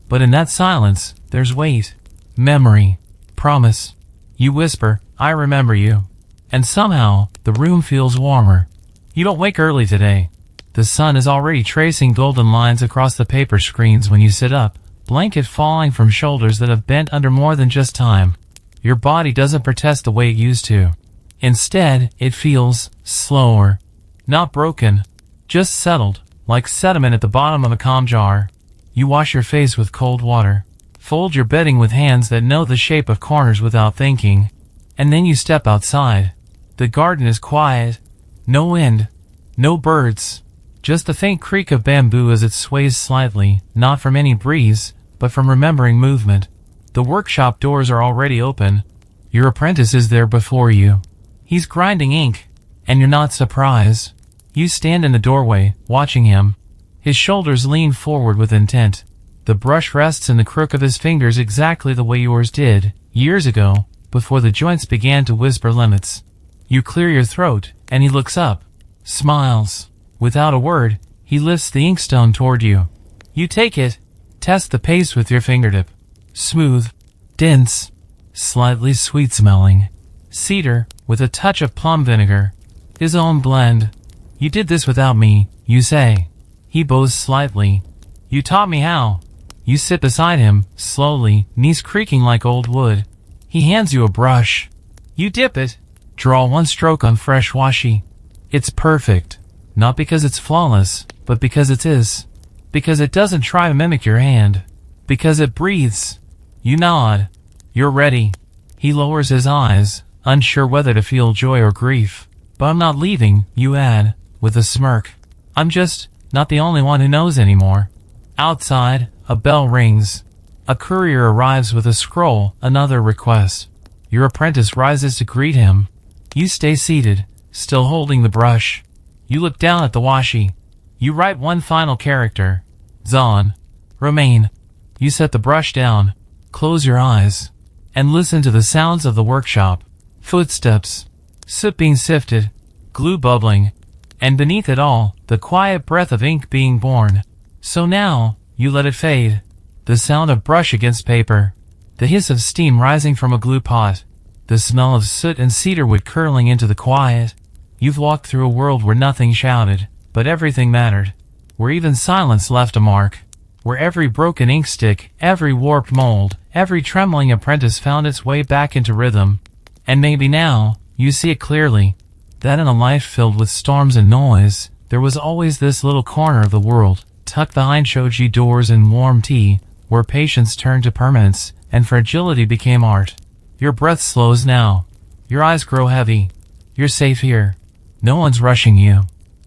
But in that silence, there's weight. Memory. Promise. You whisper, I remember you. And somehow, the room feels warmer. You don't wake early today. The sun is already tracing golden lines across the paper screens when you sit up, blanket falling from shoulders that have bent under more than just time. Your body doesn't protest the way it used to. Instead, it feels slower. Not broken. Just settled, like sediment at the bottom of a calm jar. You wash your face with cold water. Fold your bedding with hands that know the shape of corners without thinking. And then you step outside. The garden is quiet. No wind. No birds. Just the faint creak of bamboo as it sways slightly, not from any breeze, but from remembering movement. The workshop doors are already open. Your apprentice is there before you. He's grinding ink, and you're not surprised. You stand in the doorway, watching him. His shoulders lean forward with intent. The brush rests in the crook of his fingers exactly the way yours did, years ago, before the joints began to whisper limits. You clear your throat, and he looks up. Smiles. Without a word, he lifts the inkstone toward you. You take it. Test the paste with your fingertip. Smooth. Dense. Slightly sweet-smelling. Cedar, with a touch of plum vinegar. His own blend. You did this without me, you say. He bows slightly. You taught me how. You sit beside him, slowly, knees creaking like old wood. He hands you a brush. You dip it. Draw one stroke on fresh washi. It's perfect. Not because it's flawless, but because it is. Because it doesn't try to mimic your hand. Because it breathes. You nod. You're ready. He lowers his eyes, unsure whether to feel joy or grief. But I'm not leaving, you add, with a smirk. I'm just not the only one who knows anymore. Outside, a bell rings. A courier arrives with a scroll, another request. Your apprentice rises to greet him. You stay seated, still holding the brush. You look down at the washi. You write one final character. Zon. Remain. You set the brush down, close your eyes, and listen to the sounds of the workshop. Footsteps. Soot being sifted. Glue bubbling. And beneath it all, the quiet breath of ink being born. So now, you let it fade. The sound of brush against paper. The hiss of steam rising from a glue pot. The smell of soot and cedarwood curling into the quiet. You've walked through a world where nothing shouted, but everything mattered. Where even silence left a mark. Where every broken ink stick, every warped mold, every trembling apprentice found its way back into rhythm. And maybe now, you see it clearly. That in a life filled with storms and noise, there was always this little corner of the world, tucked behind shoji doors and warm tea, where patience turned to permanence, and fragility became art. Your breath slows now. Your eyes grow heavy. You're safe here. No one's rushing you.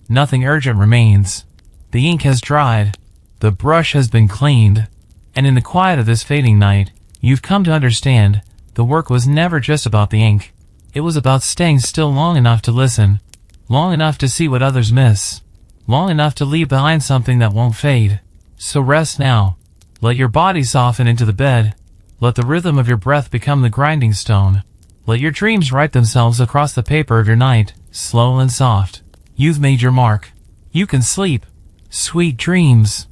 Nothing urgent remains. The ink has dried. The brush has been cleaned. And in the quiet of this fading night, you've come to understand, the work was never just about the ink. It was about staying still long enough to listen. Long enough to see what others miss. Long enough to leave behind something that won't fade. So rest now. Let your body soften into the bed. Let the rhythm of your breath become the grinding stone. Let your dreams write themselves across the paper of your night, slow and soft. You've made your mark. You can sleep. Sweet dreams.